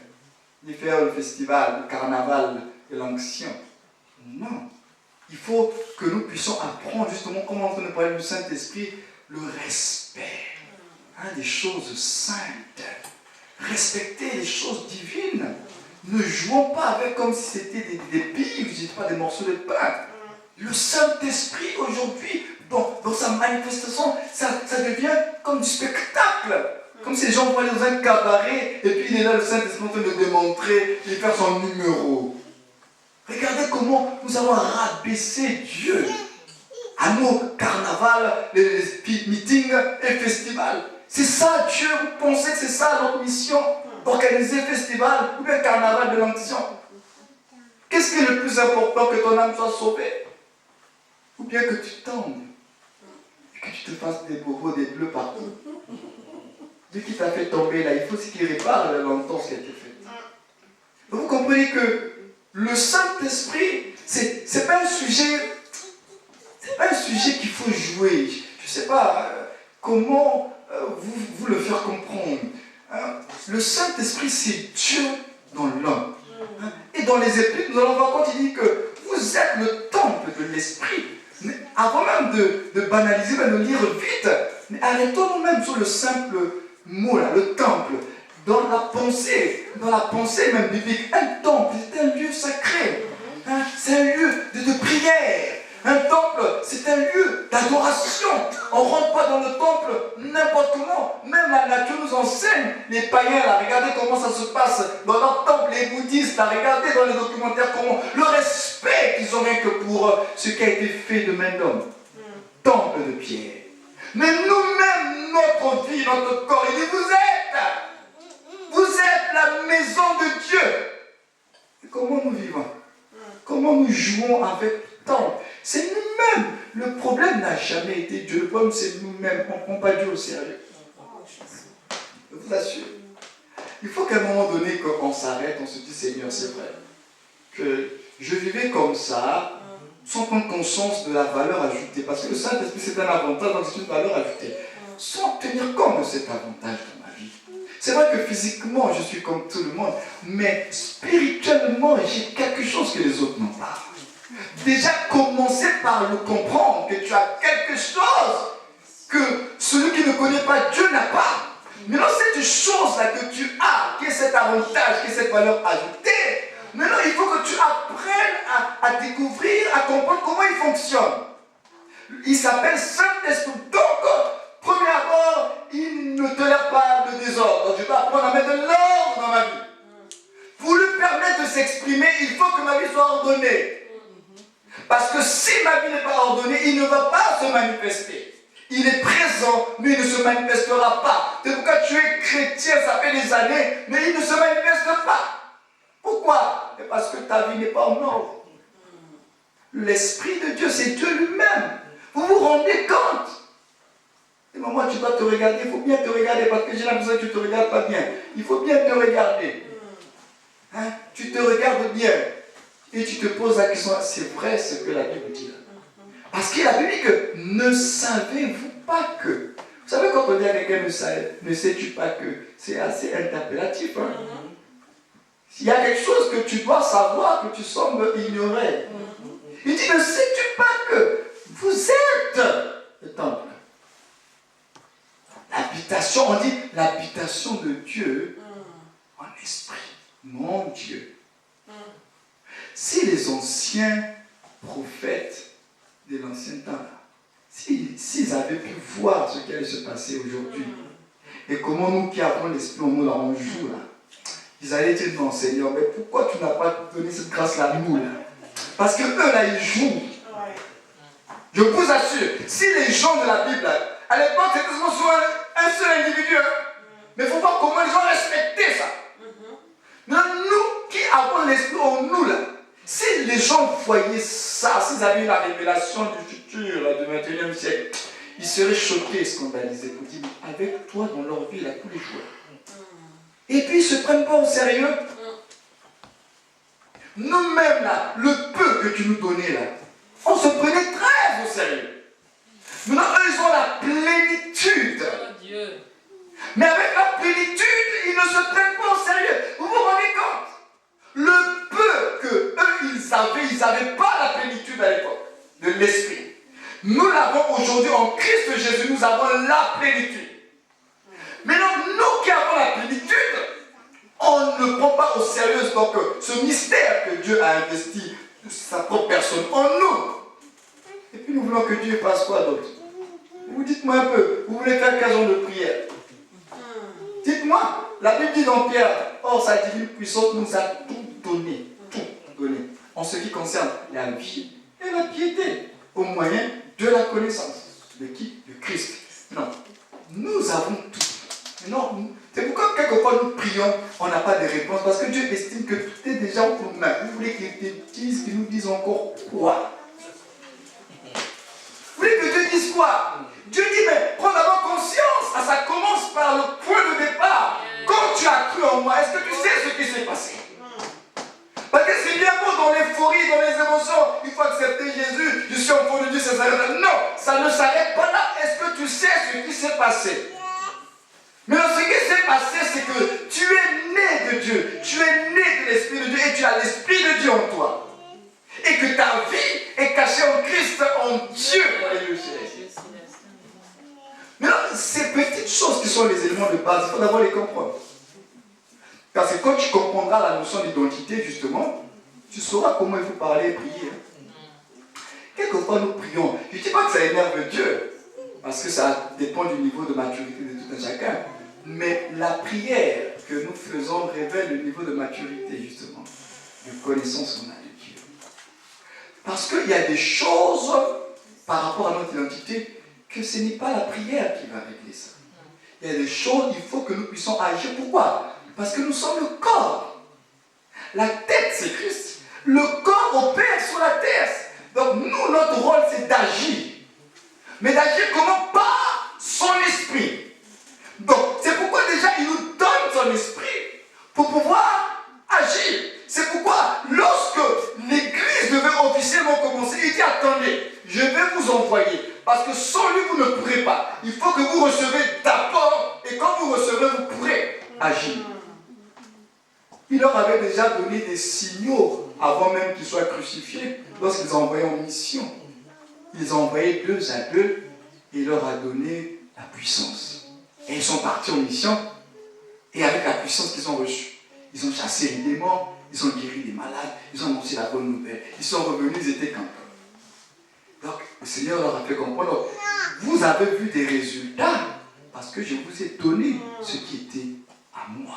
ni faire le festival, le carnaval de l'onction. Non. Il faut que nous puissions apprendre justement comment on parle du Saint-Esprit, le respect des choses saintes. Respecter les choses divines. Ne jouons pas avec comme si c'était des billes, je ne dis pas des morceaux de pain. Le Saint-Esprit aujourd'hui, dans sa manifestation, ça devient comme du spectacle. Comme si les gens vont aller dans un cabaret et puis il est là, le Saint-Esprit en train de démontrer, de faire son numéro. Regardez comment nous avons rabaissé Dieu à nos carnavals, les meetings et festivals. C'est ça Dieu, vous pensez que c'est ça notre mission? D'organiser festival ou bien carnaval de l'onction? Qu'est-ce qui est le plus important? Que ton âme soit sauvée? Ou bien que tu tombes et que tu te fasses des bobos, des bleus partout? Dieu qui t'a fait tomber là, il faut aussi qu'il répare longtemps ce qui a été fait. Vous comprenez que le Saint-Esprit, c'est pas un sujet, c'est pas un sujet qu'il faut jouer. Je ne sais pas comment vous le faire comprendre. Le Saint-Esprit, c'est Dieu dans l'homme. Et dans les Épîtres, nous allons voir quand il dit que vous êtes le temple de l'Esprit. Mais avant même de banaliser, de lire vite, mais arrêtons-nous même sur le simple mot là, le temple. Dans la pensée même biblique, un temple, c'est un lieu sacré. C'est un lieu de prière. Un temple, c'est un lieu d'adoration. On ne rentre pas dans le temple n'importe comment. Même la nature nous enseigne. Les païens, là, regardez comment ça se passe dans leur temple. Les bouddhistes, là, regardez dans les documentaires comment le respect qu'ils ont rien que pour ce qui a été fait de main d'homme. Temple de pierre. Mais nous-mêmes, notre vie, notre corps, il dit, vous êtes la maison de Dieu. Et comment nous vivons? Comment nous jouons avec le temple? C'est nous-mêmes. Le problème n'a jamais été Dieu. Le problème, c'est nous-mêmes. On ne prend pas Dieu au sérieux. Je vous assure. Il faut qu'à un moment donné, quand on s'arrête, on se dit, Seigneur, c'est vrai, que je vivais comme ça, sans prendre conscience de la valeur ajoutée. Parce que le Saint-Esprit, c'est un avantage, donc c'est une valeur ajoutée. Sans tenir compte de cet avantage dans ma vie. C'est vrai que physiquement, je suis comme tout le monde, mais spirituellement, j'ai quelque chose que les autres n'ont pas. Déjà, commencer par le comprendre, que tu as quelque chose que celui qui ne connaît pas Dieu n'a pas. Maintenant, cette chose-là que tu as, qui est cet avantage, qui est cette valeur ajoutée, maintenant, il faut que tu apprennes à découvrir, à comprendre comment il fonctionne. Il s'appelle Saint-Esprit. Donc, premier abord, il ne tolère pas le désordre. Donc, je dois apprendre à mettre de l'ordre dans ma vie. Pour lui permettre de s'exprimer, il faut que ma vie soit ordonnée. Parce que si ma vie n'est pas ordonnée, il ne va pas se manifester. Il est présent, mais il ne se manifestera pas. C'est pourquoi tu es chrétien, ça fait des années, mais il ne se manifeste pas. Pourquoi? Parce que ta vie n'est pas en ordre. L'Esprit de Dieu, c'est Dieu lui-même. Vous vous rendez compte? Et maman, tu dois te regarder, il faut bien te regarder, parce que j'ai l'impression que tu ne te regardes pas bien. Il faut bien te regarder. Tu te regardes bien. Et tu te poses la question, c'est vrai ce que la Bible dit là. Parce que la Bible dit que ne savez-vous pas que. Vous savez, quand on dit à quelqu'un ne sais-tu pas que, c'est assez interpellatif. Il y a quelque chose que tu dois savoir, que tu sembles ignorer. Il dit, ne sais-tu pas que vous êtes le temple? L'habitation, on dit l'habitation de Dieu en esprit. Mon Dieu. Si les anciens prophètes de l'ancien temps, s'ils avaient pu voir ce qui allait se passer aujourd'hui, et comment nous qui avons l'esprit en nous, là, on joue là, ils allaient dire non Seigneur, mais pourquoi tu n'as pas donné cette grâce-là à nous là? Parce que eux là, ils jouent. Je vous assure, si les gens de la Bible, à l'époque, c'était seulement sur un seul individu, Mais il faut voir comment ils ont respecté ça. Maintenant, nous qui avons l'esprit en nous là, si les gens voyaient ça, s'ils avaient eu la révélation du futur, là, du 21e siècle, ils seraient choqués et scandalisés pour dire, avec toi dans leur vie, là, tous les jours. Et puis ils ne se prennent pas au sérieux. Nous-mêmes là, le peu que tu nous donnais là, on se prenait très au sérieux. Maintenant, eux, ils ont la plénitude. Oh Dieu. Mais avec la plénitude, ils ne se prennent pas au sérieux. Vous vous rendez compte? Le peu que eux, ils n'avaient pas la plénitude à l'époque de l'esprit. Nous l'avons aujourd'hui en Christ Jésus, nous avons la plénitude. Maintenant, nous qui avons la plénitude, on ne prend pas au sérieux donc, ce mystère que Dieu a investi de sa propre personne en nous. Et puis nous voulons que Dieu fasse quoi d'autre? Vous dites-moi un peu, vous voulez faire 15 jours de prière? Dites-moi, la Bible dit dans Pierre, or sa divine puissance nous a tout donné, en ce qui concerne la vie et la piété, au moyen de la connaissance. De qui? De Christ. Non, nous avons tout. Non, c'est pourquoi quelquefois nous prions, on n'a pas de réponse, parce que Dieu estime que tout est déjà entre nous. Vous voulez qu'il nous dise encore quoi? Vous voulez que Dieu dise quoi? Dieu dit, mais prends d'abord conscience, ça commence par le point de départ. Quand tu as cru en moi, est-ce que tu sais ce qui s'est passé? Parce que c'est bien beau dans l'euphorie, dans les émotions, il faut accepter Jésus, je suis enfant de Dieu, ça s'arrête là. Non, ça ne s'arrête pas là. Est-ce que tu sais ce qui s'est passé? Mais ce qui s'est passé, c'est que tu es né de Dieu, tu es né de l'Esprit de Dieu et tu as l'Esprit de Dieu en toi. Et que ta vie est cachée en Christ, en Dieu. Maintenant, ces petites choses qui sont les éléments de base, il faut d'abord les comprendre. Parce que quand tu comprendras la notion d'identité, justement, tu sauras comment il faut parler et prier. Quelquefois, nous prions. Je ne dis pas que ça énerve Dieu, parce que ça dépend du niveau de maturité de tout un chacun. Mais la prière que nous faisons révèle le niveau de maturité, justement, de connaissance qu'on a de Dieu. Parce qu'il y a des choses par rapport à notre identité que ce n'est pas la prière qui va régler ça. Il y a des choses, il faut que nous puissions agir. Pourquoi? Parce que nous sommes le corps. La tête, c'est Christ. Le corps opère sur la tête. Donc nous, notre rôle, c'est d'agir. Mais d'agir comment? Par son esprit. Donc, c'est pourquoi déjà, il nous donne son esprit pour pouvoir agir. C'est pourquoi, lorsque l'Église devait officiellement commencer, il dit, attendez, je vais vous envoyer. Parce que sans lui, vous ne pourrez pas. Il faut que vous recevez d'abord, et quand vous recevrez, vous pourrez agir. Il leur avait déjà donné des signaux avant même qu'ils soient crucifiés, lorsqu'ils ont envoyé en mission. Ils ont envoyé 2 à 2 et il leur a donné la puissance. Et ils sont partis en mission, et avec la puissance qu'ils ont reçue, ils ont chassé les démons, ils ont guéri les malades, ils ont annoncé la bonne nouvelle. Ils sont revenus, ils étaient contents. Donc, le Seigneur leur a fait comprendre, vous avez vu des résultats, parce que je vous ai donné ce qui était à moi.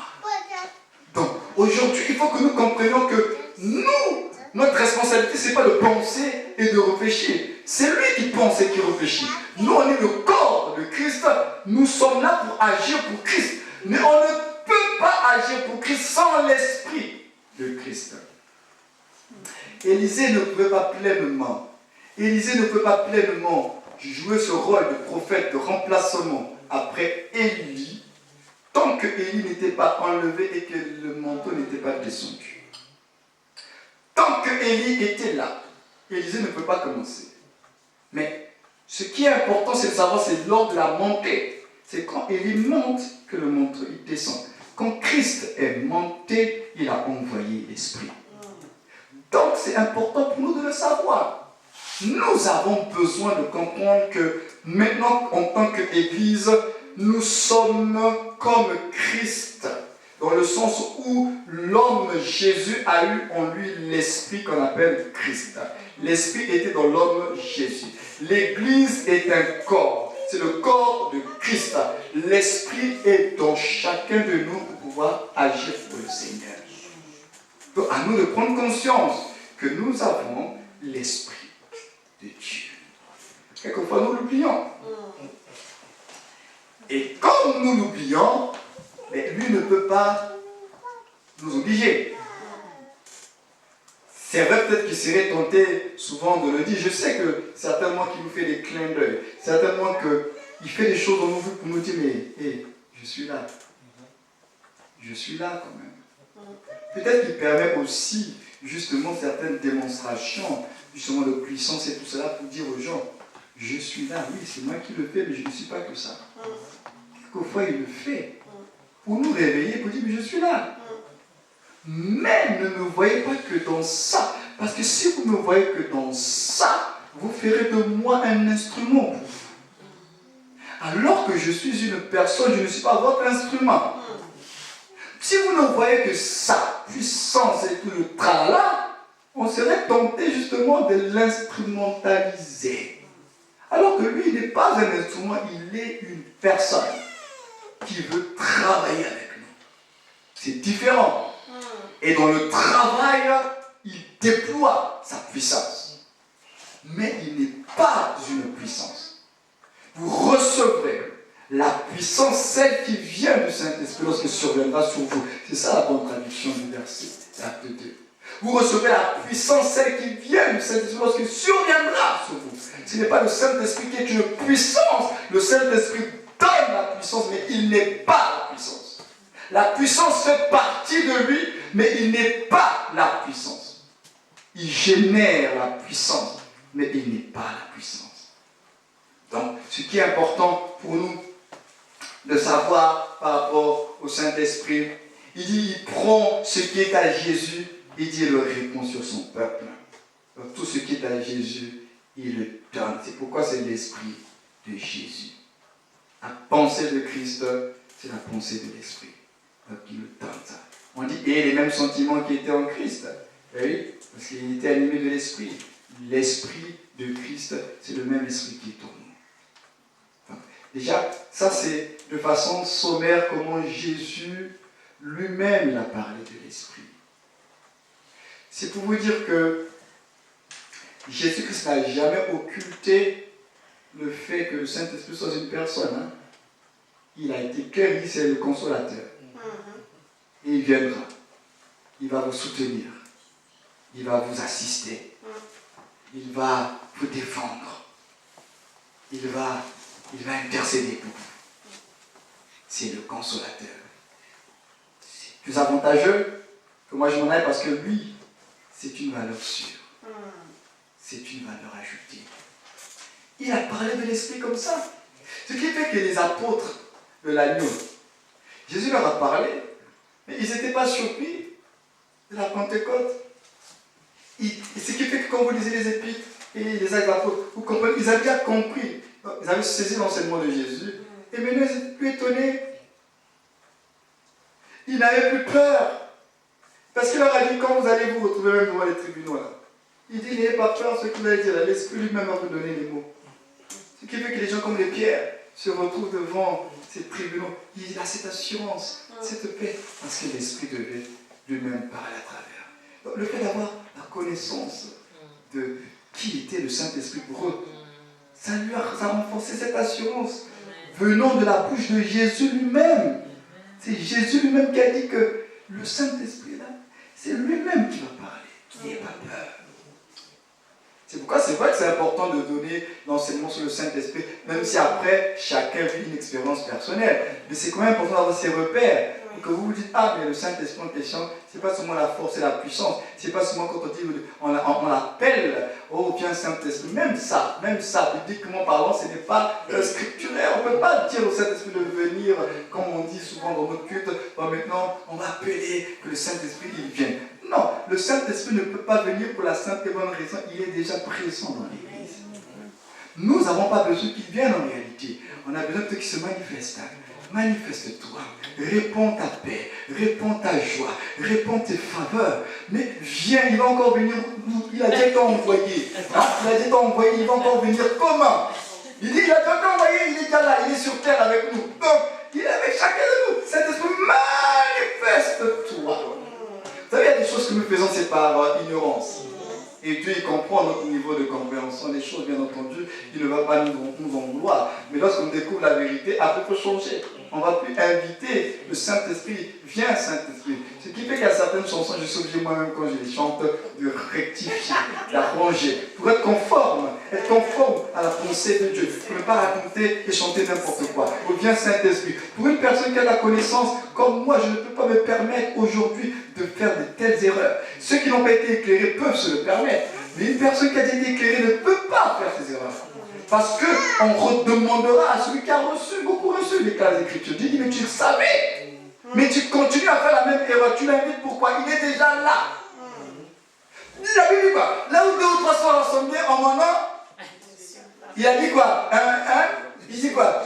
Donc, aujourd'hui, il faut que nous comprenions que nous, notre responsabilité, ce n'est pas de penser et de réfléchir. C'est lui qui pense et qui réfléchit. Nous, on est le corps de Christ. Nous sommes là pour agir pour Christ. Mais on ne peut pas agir pour Christ sans l'esprit de Christ. Élisée ne pouvait pas pleinement. Élisée ne peut pas pleinement jouer ce rôle de prophète de remplacement après Élie, tant que Élie n'était pas enlevé et que le manteau n'était pas descendu. Tant que Élie était là, Élisée ne peut pas commencer. Mais ce qui est important, c'est de savoir, c'est lors de la montée. C'est quand Élie monte que le manteau il descend. Quand Christ est monté, il a envoyé l'Esprit. Donc c'est important pour nous de le savoir. Nous avons besoin de comprendre que maintenant, en tant qu'Église, nous sommes comme Christ, dans le sens où l'homme Jésus a eu en lui l'esprit qu'on appelle Christ. L'esprit était dans l'homme Jésus. L'Église est un corps. C'est le corps de Christ. L'esprit est dans chacun de nous pour pouvoir agir pour le Seigneur. Donc à nous de prendre conscience que nous avons l'esprit de Dieu. Quelquefois nous l'oublions. Et comme nous l'oublions, Mais lui ne peut pas nous obliger. C'est vrai peut-être qu'il serait tenté souvent de le dire. Je sais que certainement qu'il nous fait des clins d'œil. Certainement qu'il fait des choses en nous pour nous dire, mais hey, je suis là. Je suis là quand même. Peut-être qu'il permet aussi justement certaines démonstrations justement de puissance et tout cela pour dire aux gens, je suis là, oui, c'est moi qui le fais, mais je ne suis pas que ça. Quelquefois, il le fait pour nous réveiller, pour dire, mais je suis là. Mais ne me voyez pas que dans ça. Parce que si vous ne me voyez que dans ça, vous ferez de moi un instrument pour vous. Alors que je suis une personne, je ne suis pas votre instrument. Si vous ne voyez que ça, puissance et tout le tralala, on serait tenté justement de l'instrumentaliser. Alors que lui, il n'est pas un instrument, il est une personne qui veut travailler avec nous. C'est différent. Et dans le travail, il déploie sa puissance. Mais il n'est pas une puissance. Vous recevrez la puissance, celle qui vient du Saint-Esprit lorsque surviendra sur vous. C'est ça la bonne traduction du verset, acte 2. Vous recevrez la puissance, celle qui vient du Saint-Esprit lorsque surviendra sur vous. Ce n'est pas le Saint-Esprit qui est une puissance. Le Saint-Esprit donne la puissance, mais il n'est pas la puissance. La puissance fait partie de lui, mais il n'est pas la puissance. Il génère la puissance, mais il n'est pas la puissance. Donc, ce qui est important pour nous de savoir par rapport au Saint-Esprit, il dit, il prend ce qui est à Jésus, il dit, il le répand sur son peuple. Donc, tout ce qui est à Jésus, il le donne. C'est pourquoi c'est l'Esprit de Jésus. La pensée de Christ, c'est la pensée de l'Esprit. Donc, il le donne ça. On dit, et les mêmes sentiments qui étaient en Christ. Oui, parce qu'il était animé de l'Esprit. L'Esprit de Christ, c'est le même Esprit qui est en nous. Donc, déjà, ça c'est de façon sommaire comment Jésus lui-même il a parlé de l'Esprit. C'est pour vous dire que Jésus-Christ n'a jamais occulté le fait que le Saint-Esprit soit une personne. Hein. Il a été clair, c'est le consolateur. Et il viendra. Il va vous soutenir. Il va vous assister. Il va vous défendre. Il va intercéder pour vous. C'est le consolateur. C'est plus avantageux que moi je m'en aille parce que lui, c'est une valeur sûre. C'est une valeur ajoutée. Il a parlé de l'Esprit comme ça. Ce qui fait que les apôtres de l'agneau, Jésus leur a parlé, mais ils n'étaient pas surpris de la Pentecôte. Ce qui fait que quand vous lisez les épîtres et les actes d'apôtres, vous comprenez, ils avaient bien compris. Ils avaient saisi l'enseignement de Jésus. Et maintenant, ils étaient plus étonnés. Ils n'avaient plus peur. Parce qu'il leur a dit, quand vous allez vous retrouver même devant les tribunaux, là, il dit, n'ayez pas peur, ce qu'il a dit, l'Esprit lui-même va vous donner les mots. Ce qui fait que les gens comme les pierres se retrouvent devant ces tribunaux. Il a cette assurance, cette paix, parce que l'Esprit devait lui-même parler à travers. Donc, le fait d'avoir la connaissance de qui était le Saint-Esprit pour eux, ça a renforcé cette assurance venant de la bouche de Jésus lui-même. C'est Jésus lui-même qui a dit que le Saint-Esprit là, c'est lui-même qui va parler. N'ayez pas peur. C'est pourquoi c'est vrai que c'est important de donner l'enseignement sur le Saint-Esprit, même si après, chacun vit une expérience personnelle. Mais c'est quand même important d'avoir ces repères. Pour que vous vous dites, ah, mais le Saint-Esprit en question, c'est pas seulement la force et la puissance. C'est pas seulement quand on dit, on l'appelle, oh, viens Saint-Esprit. Même ça, bibliquement parlant, ce n'est pas scripturaire. On ne peut pas dire au Saint-Esprit de venir, comme on dit souvent dans notre culte, bon, maintenant, on va appeler que le Saint-Esprit, il vienne. Non, le Saint-Esprit ne peut pas venir pour la simple et bonne raison, il est déjà présent dans l'Église. Nous n'avons pas besoin qu'il vienne en réalité. On a besoin qu'il se manifeste. Manifeste-toi, réponds ta paix, réponds ta joie, réponds tes faveurs. Mais viens, il va encore venir, il a déjà été envoyé. Hein? Il a déjà été envoyé, il va encore venir comment? Il dit, il a déjà été envoyé, il est déjà là, il est sur terre avec nous. Donc, il est avec chacun de nous. Cet esprit, manifeste-toi. Vous savez, il y a des choses que nous faisons, c'est par ignorance. Et Dieu, il comprend notre niveau de compréhension des choses, bien entendu. Il ne va pas nous en vouloir. Mais lorsqu'on découvre la vérité, après, il faut changer. On ne va plus inviter le Saint-Esprit. Viens, Saint-Esprit. Ce qui fait qu'il y a certaines chansons, je suis obligé moi-même quand je les chante, de rectifier, d'arranger, pour être conforme à la pensée de Dieu. Pour ne pas raconter et chanter n'importe quoi. Oh, viens, Saint-Esprit. Pour une personne qui a la connaissance, comme moi, je ne peux pas me permettre aujourd'hui de faire de telles erreurs. Ceux qui n'ont pas été éclairés peuvent se le permettre. Mais une personne qui a été éclairée ne peut pas faire ces erreurs. Parce qu'on redemandera à celui qui a beaucoup reçu les classes d'écriture. Tu dis, mais tu le savais. Mais tu continues à faire la même erreur. Tu l'invites pourquoi? Il est déjà là. La Bible dit quoi? Là où 2 ou 3 sont rassemblés en mon nom, il a dit quoi? Il dit quoi?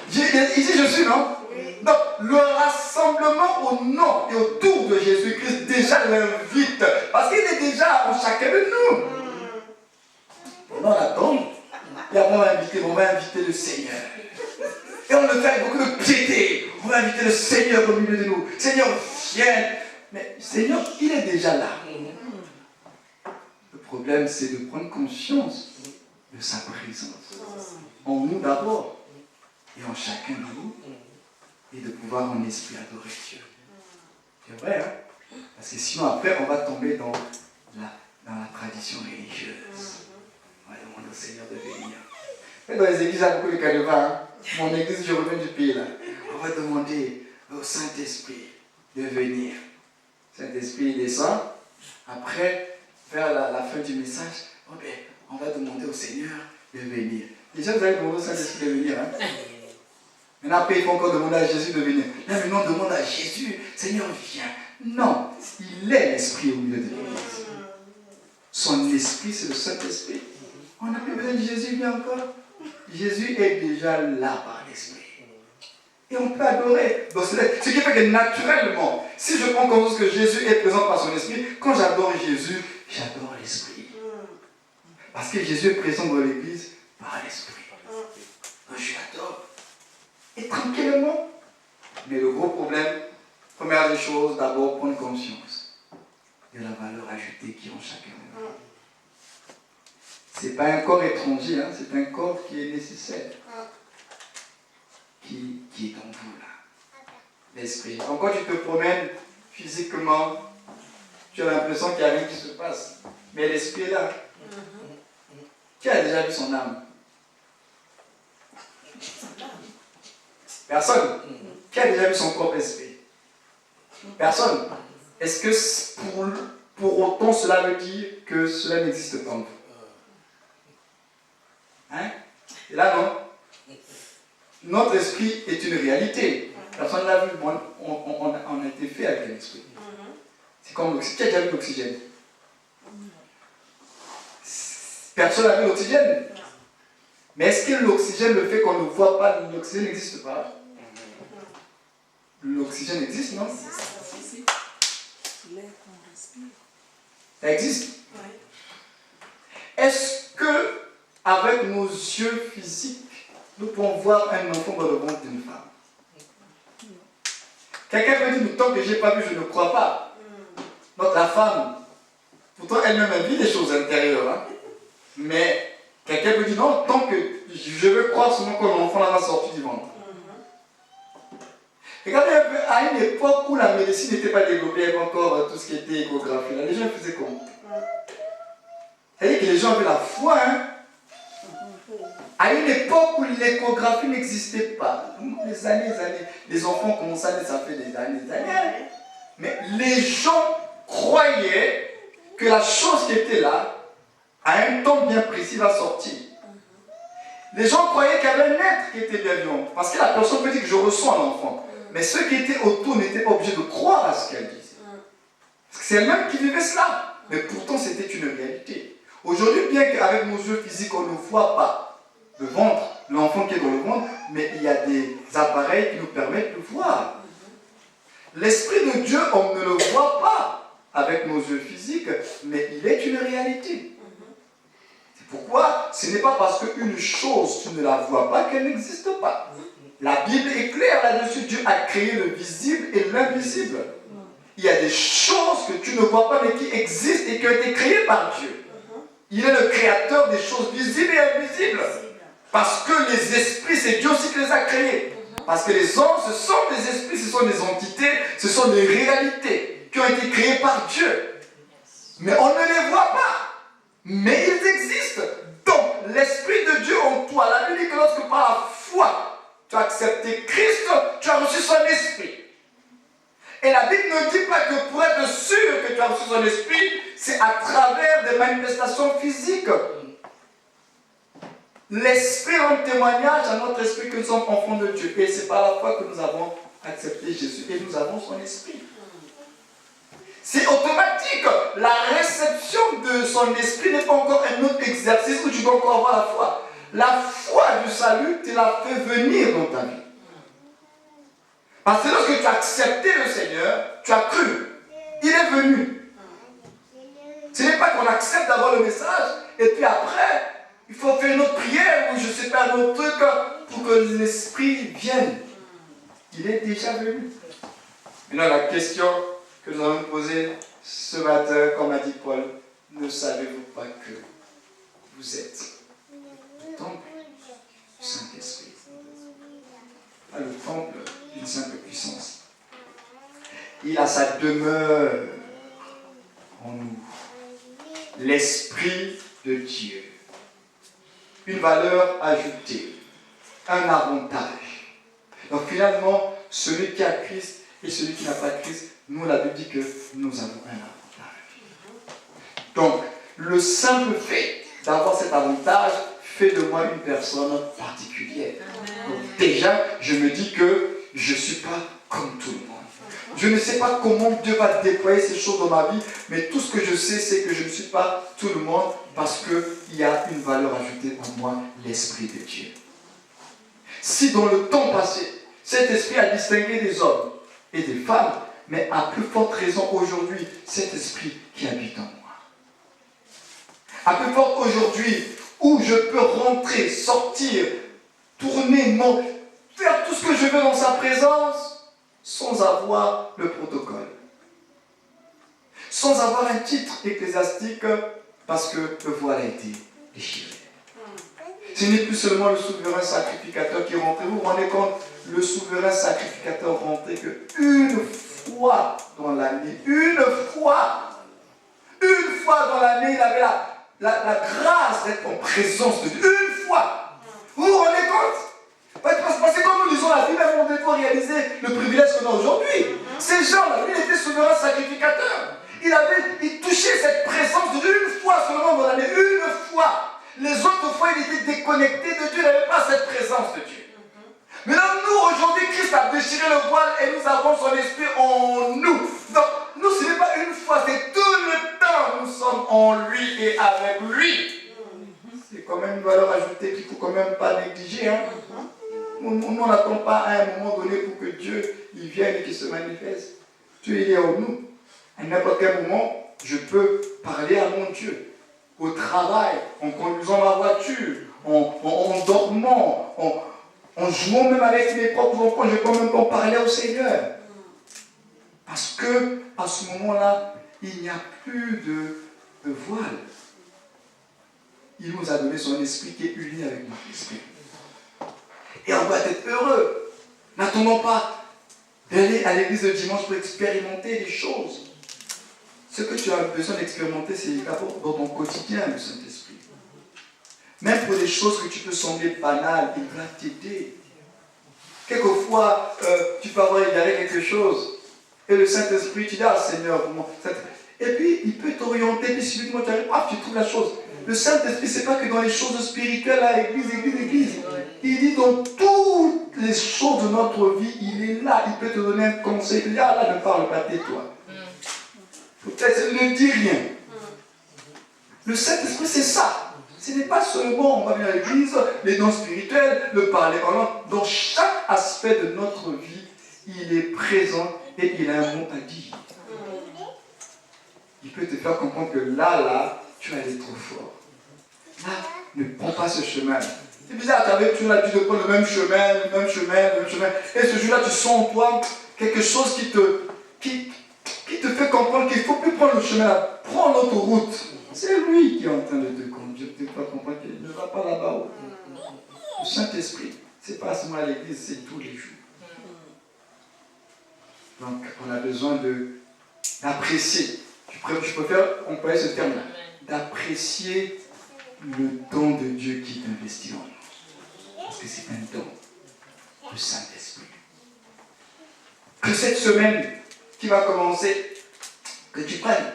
Il dit je suis, non? Donc, le rassemblement au nom et autour de Jésus-Christ déjà l'invite. Parce qu'il est déjà en chacun de nous. On attend. Et après, on va inviter le Seigneur. Et on le fait avec beaucoup de piété. On va inviter le Seigneur au milieu de nous. Seigneur, viens. Mais Seigneur, il est déjà là. Le problème, c'est de prendre conscience de sa présence. En nous d'abord. Et en chacun de nous. Et de pouvoir en esprit adorer Dieu. C'est vrai, hein? Parce que sinon, après, on va tomber dans la tradition religieuse. On va demander au Seigneur de venir. Mais dans les églises, il y a beaucoup de calevins. Hein? Mon église, je reviens du pays là. On va demander au Saint-Esprit de venir. Saint-Esprit descend. Après, vers la fin du message, on va demander au Seigneur de venir. Déjà, vous allez demander au Saint-Esprit de venir. Hein? Maintenant, après, il faut encore demander à Jésus de venir. Là, maintenant, on demande à Jésus, Seigneur, viens. Non, il est l'Esprit au milieu de l'Église. Son Esprit, c'est le Saint-Esprit. On n'a plus besoin de Jésus, viens encore. Jésus est déjà là par l'Esprit. Et on peut adorer. Donc, ce qui fait que naturellement, si je prends conscience que Jésus est présent par son Esprit, quand j'adore Jésus, j'adore l'Esprit. Parce que Jésus est présent dans l'Église par l'Esprit. Donc, je l'adore. Et tranquillement. Mais le gros problème, première des choses, d'abord prendre conscience de la valeur ajoutée qui est en chacun de nous. Ce n'est pas un corps étranger, hein, c'est un corps qui est nécessaire. Qui est en vous là. L'esprit. Donc quand tu te promènes physiquement, tu as l'impression qu'il n'y a rien qui se passe. Mais l'esprit est là. Qui a déjà vu son âme? Personne. Qui a déjà vu son propre esprit? Personne. Est-ce que pour autant cela veut dire que cela n'existe pas en vous? Hein? Et là non. Notre esprit est une réalité. Personne ne l'a vu. On a été fait avec un esprit. C'est comme l'oxygène. Qui a déjà vu l'oxygène? Personne n'a vu l'oxygène. Mais est-ce que l'oxygène, le fait qu'on ne voit pas, l'oxygène n'existe pas? L'oxygène existe, non? Ça existe. Est-ce que, avec nos yeux physiques, nous pouvons voir un enfant dans le ventre d'une femme? Quelqu'un peut dire, tant que je n'ai pas vu, je ne crois pas. Donc la femme, pourtant elle-même a vu des choses intérieures. Hein? Mais quelqu'un peut dire, non, tant que je veux croire seulement que l'enfant là va sortir du ventre. Regardez un peu, à une époque où la médecine n'était pas développée, avec encore tout ce qui était échographie, là, les gens faisaient comment? C'est-à-dire que les gens avaient la foi, hein? À une époque où l'échographie n'existait pas, les années, les enfants commençaient à naître, ça fait des années. Mais les gens croyaient que la chose qui était là, à un temps bien précis, va sortir. Les gens croyaient qu'il y avait un être qui était bien vivant. Parce que la personne peut dire que je ressens un enfant. Mais ceux qui étaient autour n'étaient pas obligés de croire à ce qu'elle disait. Parce que c'est elle-même qui vivait cela. Mais pourtant, c'était une réalité. Aujourd'hui, bien qu'avec nos yeux physiques, on ne voit pas le ventre, l'enfant qui est dans le ventre, mais il y a des appareils qui nous permettent de voir. L'Esprit de Dieu, on ne le voit pas avec nos yeux physiques, mais il est une réalité. C'est pourquoi ce n'est pas parce qu'une chose, tu ne la vois pas qu'elle n'existe pas. La Bible est claire là-dessus. Dieu a créé le visible et l'invisible. Il y a des choses que tu ne vois pas, mais qui existent et qui ont été créées par Dieu. Il est le créateur des choses visibles et invisibles. Parce que les esprits, c'est Dieu aussi qui les a créés. Parce que les anges, ce sont des esprits, ce sont des entités, ce sont des réalités qui ont été créées par Dieu. Mais on ne les voit pas. Mais ils existent. Donc, l'Esprit de Dieu en toi, la Bible dit que lorsque par la foi, tu as accepté Christ, tu as reçu son esprit. Et la Bible ne dit pas que pour être sûr que tu as reçu son esprit, c'est à travers des manifestations physiques. L'esprit rend témoignage à notre esprit que nous sommes enfants de Dieu. Et c'est par la foi que nous avons accepté Jésus. Et nous avons son esprit. C'est automatique. La réception de son esprit n'est pas encore un autre exercice où tu dois encore avoir la foi. La foi du salut te l'a fait venir dans ta vie. Parce que lorsque tu as accepté le Seigneur, tu as cru. Il est venu. Ce n'est pas qu'on accepte d'avoir le message et puis après, il faut faire une autre prière ou je ne sais pas, un autre truc pour que l'esprit vienne. Il est déjà venu. Maintenant, la question que nous allons poser ce matin, comme a dit Paul, ne savez-vous pas que vous êtes le temple du Saint-Esprit? Pas le temple d'une simple puissance. Il a sa demeure en nous. L'Esprit de Dieu. Une valeur ajoutée. Un avantage. Donc finalement, celui qui a Christ et celui qui n'a pas Christ, nous, la Bible dit que nous avons un avantage. Donc, le simple fait d'avoir cet avantage fait de moi une personne particulière. Donc, déjà, je me dis que je ne suis pas comme tout le monde. Je ne sais pas comment Dieu va déployer ces choses dans ma vie, mais tout ce que je sais, c'est que je ne suis pas tout le monde parce qu'il y a une valeur ajoutée en moi, l'Esprit de Dieu. Si dans le temps passé, cet esprit a distingué des hommes et des femmes, mais à plus forte raison aujourd'hui, cet esprit qui habite en moi. À plus forte aujourd'hui, où je peux rentrer, sortir, tourner, faire tout ce que je veux dans sa présence, sans avoir le protocole. Sans avoir un titre ecclésiastique, parce que le voile a été déchiré. Ce n'est plus seulement le souverain sacrificateur qui rentrait. Vous vous rendez compte, le souverain sacrificateur rentrait qu'une fois dans l'année. Une fois dans l'année, il avait la grâce d'être en présence de Dieu. Une fois. Vous vous rendez compte? Parce que quand nous lisons la Bible, on doit réaliser le privilège qu'on a aujourd'hui. Ces gens-là, lui, il était souverain sacrificateur. Il touchait cette présence de Dieu une fois seulement dans l'année. Une fois. Les autres fois, il était déconnecté de Dieu, il n'avait pas cette présence de Dieu. Maintenant, nous, aujourd'hui, Christ a déchiré le voile et nous avons son esprit en nous. Donc, nous, ce n'est pas une fois, c'est tout le temps, nous sommes en lui et avec lui. C'est quand même une valeur ajoutée qu'il ne faut quand même pas négliger. Hein? Nous, on n'attend pas à un moment donné pour que Dieu il vienne et qu'il se manifeste. Dieu, il est en nous. À n'importe quel moment, je peux parler à mon Dieu. Au travail, en conduisant ma voiture, en dormant, en jouant même avec mes propres enfants, je peux même pas parler au Seigneur. Parce que à ce moment-là, il n'y a plus de voile. Il nous a donné son esprit qui est uni avec notre esprit. Et on doit être heureux. N'attendons pas d'aller à l'église le dimanche pour expérimenter les choses. Ce que tu as besoin d'expérimenter, c'est d'abord dans ton quotidien, le Saint-Esprit. Même pour des choses que tu peux sembler banales, il va t'aider. Quelquefois, tu peux avoir égaré quelque chose. Et le Saint-Esprit, tu dis, ah Seigneur, comment. Et puis, il peut t'orienter, puis subitement, tu arrives, tu trouves la chose. Le Saint-Esprit, ce n'est pas que dans les choses spirituelles, là, église. Il dit dans toutes les choses de notre vie, il est là, il peut te donner un conseil. Il dit, là, ne parle pas, tais-toi. Peut-être ne dis rien. Le Saint-Esprit, c'est ça. Ce n'est pas seulement, on va venir à l'église, les dons spirituels, le parler en langue. Dans chaque aspect de notre vie, il est présent et il a un mot à dire. Il peut te faire comprendre que là, tu vas aller trop fort. Là, ne prends pas ce chemin. C'est bizarre, tu avais toujours l'habitude de prendre le même chemin. Et ce jour-là, tu sens en toi quelque chose qui te fait comprendre qu'il ne faut plus prendre le chemin là. Prends l'autoroute. C'est lui qui est en train de te conduire. Tu ne peux pas comprendre qu'il ne va pas là-bas. Le Saint-Esprit, ce n'est pas seulement à l'église, c'est tous les jours. Donc, on a besoin d'apprécier. Je préfère employer ce terme-là. D'apprécier le don de Dieu qui est investi en nous. Parce que c'est un don. Le Saint-Esprit. Que cette semaine qui va commencer, que tu prennes,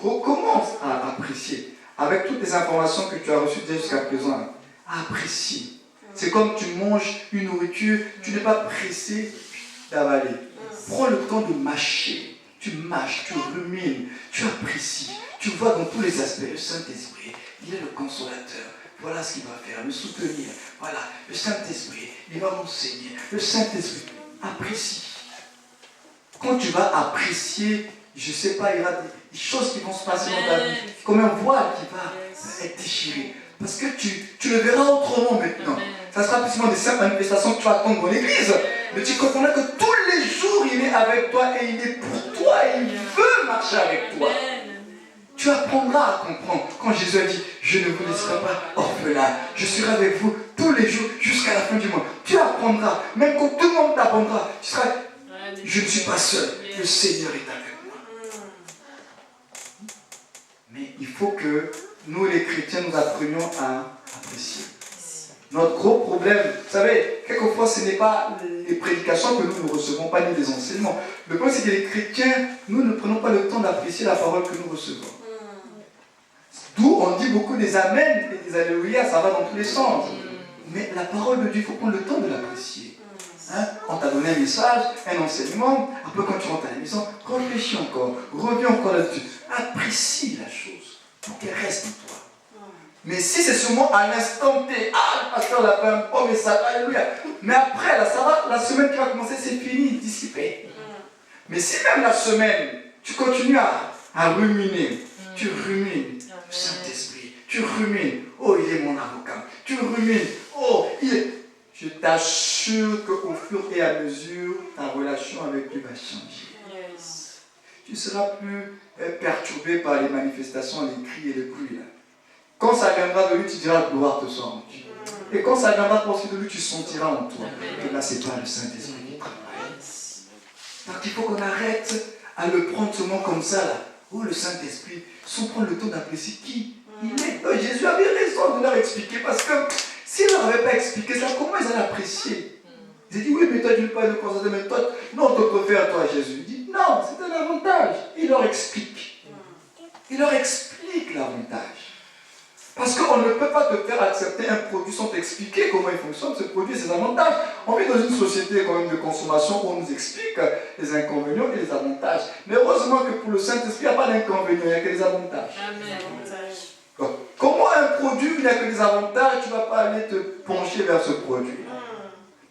recommence à apprécier. Avec toutes les informations que tu as reçues jusqu'à présent, à apprécier. C'est comme tu manges une nourriture, tu n'es pas pressé d'avaler. Prends le temps de mâcher. Tu mâches, tu rumines, tu apprécies. Tu vois dans tous les aspects le Saint-Esprit. Il est le consolateur. Voilà ce qu'il va faire, me soutenir. Voilà, le Saint-Esprit, il va m'enseigner. Le Saint-Esprit, apprécie. Quand tu vas apprécier, je ne sais pas, il y aura des choses qui vont se passer dans ta vie. Comme un voile qui va être déchiré. Parce que tu le verras autrement maintenant. Ça sera plus souvent des simples manifestations que tu vas attendre dans l'église. Mais tu comprendras que tous les jours, il est avec toi et il est pour toi et il veut marcher avec toi. Tu apprendras à comprendre. Quand Jésus a dit, je ne vous laisserai pas orphelin, je serai avec vous tous les jours jusqu'à la fin du mois. Tu apprendras, même quand tout le monde t'apprendra, tu seras, je ne suis pas seul, le Seigneur est avec moi. Mais il faut que nous les chrétiens, nous apprenions à apprécier. Notre gros problème, vous savez, quelquefois ce n'est pas les prédications que nous ne recevons pas, ni les enseignements. Le problème c'est que les chrétiens, nous ne prenons pas le temps d'apprécier la parole que nous recevons. D'où on dit beaucoup des amens et des alléluia, ça va dans tous les sens. Mais la parole de Dieu, il faut prendre le temps de l'apprécier. Hein? On t'a donné un message, un enseignement, après quand tu rentres à la maison, réfléchis encore, reviens encore là-dessus. Apprécie la chose pour qu'elle reste en toi. Mais si c'est seulement à l'instant T, le pasteur a fait un bon message, alléluia. Mais après, là, ça va, la semaine qui va commencer, c'est fini, dissipé. Mais si même la semaine, tu continues à ruminer, tu rumines, Saint-Esprit, tu rumines, oh, il est mon avocat, tu rumines, oh, il est... Je t'assure qu'au fur et à mesure, ta relation avec lui va changer. Tu ne seras plus perturbé par les manifestations, les cris et les bruits. Là. Quand ça viendra de lui, tu diras gloire te soit rendue. Et quand ça viendra de lui, tu sentiras en toi que là, ce n'est pas le Saint-Esprit qui travaille. Donc il faut qu'on arrête à le prendre seulement comme ça, là. Oh, le Saint-Esprit, sans prendre le temps d'apprécier qui il est. Jésus avait raison de leur expliquer, parce que s'il ne leur avait pas expliqué ça, comment ils allaient apprécier? Ils ont dit, oui, mais toi, tu ne veux pas le constater, mais toi, non, on te préfère, toi, Jésus. Il dit, non, c'est un avantage. Il leur explique. Il leur explique l'avantage. Parce qu'on ne peut pas te faire accepter un produit sans t'expliquer comment il fonctionne, ce produit et ses avantages. On vit dans une société quand même de consommation où on nous explique les inconvénients et les avantages. Mais heureusement que pour le Saint-Esprit, il n'y a pas d'inconvénients, il n'y a que des avantages. Amen. Donc, comment un produit, il n'y a que des avantages, tu ne vas pas aller te pencher vers ce produit.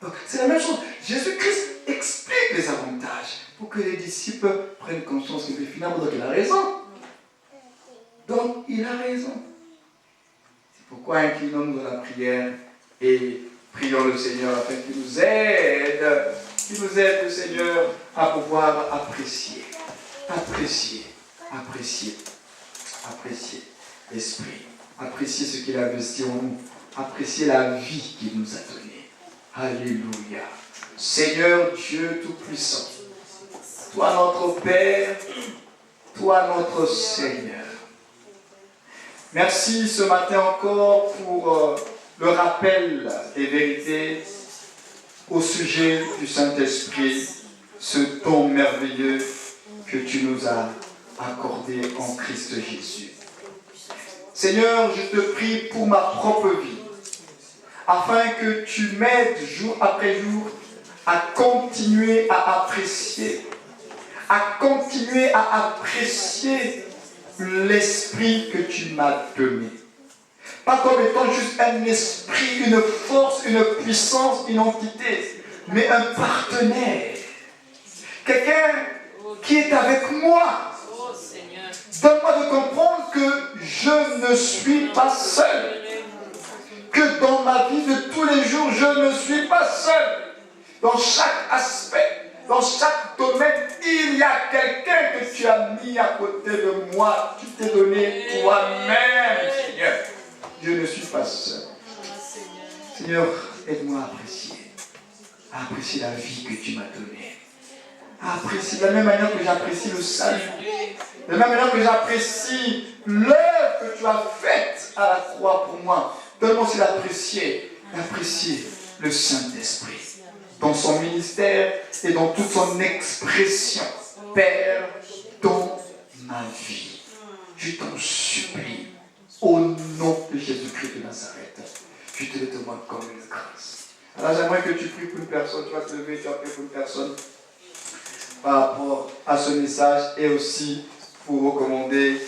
Donc, c'est la même chose. Jésus-Christ explique les avantages pour que les disciples prennent conscience que finalement, donc il a raison. Donc, il a raison. Pourquoi inclinons-nous dans la prière et prions le Seigneur afin qu'il nous aide le Seigneur à pouvoir apprécier l'Esprit, apprécier ce qu'il a investi en nous, apprécier la vie qu'il nous a donnée. Alléluia. Seigneur Dieu Tout-Puissant, toi notre Père, toi notre Seigneur. Merci ce matin encore pour le rappel des vérités au sujet du Saint-Esprit, ce don merveilleux que tu nous as accordé en Christ Jésus. Seigneur, je te prie pour ma propre vie, afin que tu m'aides jour après jour à continuer à apprécier l'esprit que tu m'as donné. Pas comme étant juste un esprit, une force, une puissance, une entité, mais un partenaire. Quelqu'un qui est avec moi. Donne-moi de comprendre que je ne suis pas seul. Que dans ma vie de tous les jours, je ne suis pas seul. Dans chaque aspect. Dans chaque domaine, il y a quelqu'un que tu as mis à côté de moi. Tu t'es donné toi-même, Seigneur. Je ne suis pas seul. Seigneur, aide-moi à apprécier la vie que tu m'as donnée. apprécie, de la même manière que j'apprécie le salut, de la même manière que j'apprécie l'œuvre que tu as faite à la croix pour moi. Donne-moi aussi d'apprécier le Saint-Esprit dans son ministère et dans toute son expression. Père, dans ma vie, je t'en supplie, au nom de Jésus-Christ de Nazareth, je te le demande comme une grâce. Alors j'aimerais que tu pries pour une personne, tu vas te lever, tu vas prier pour une personne par rapport à ce message et aussi pour recommander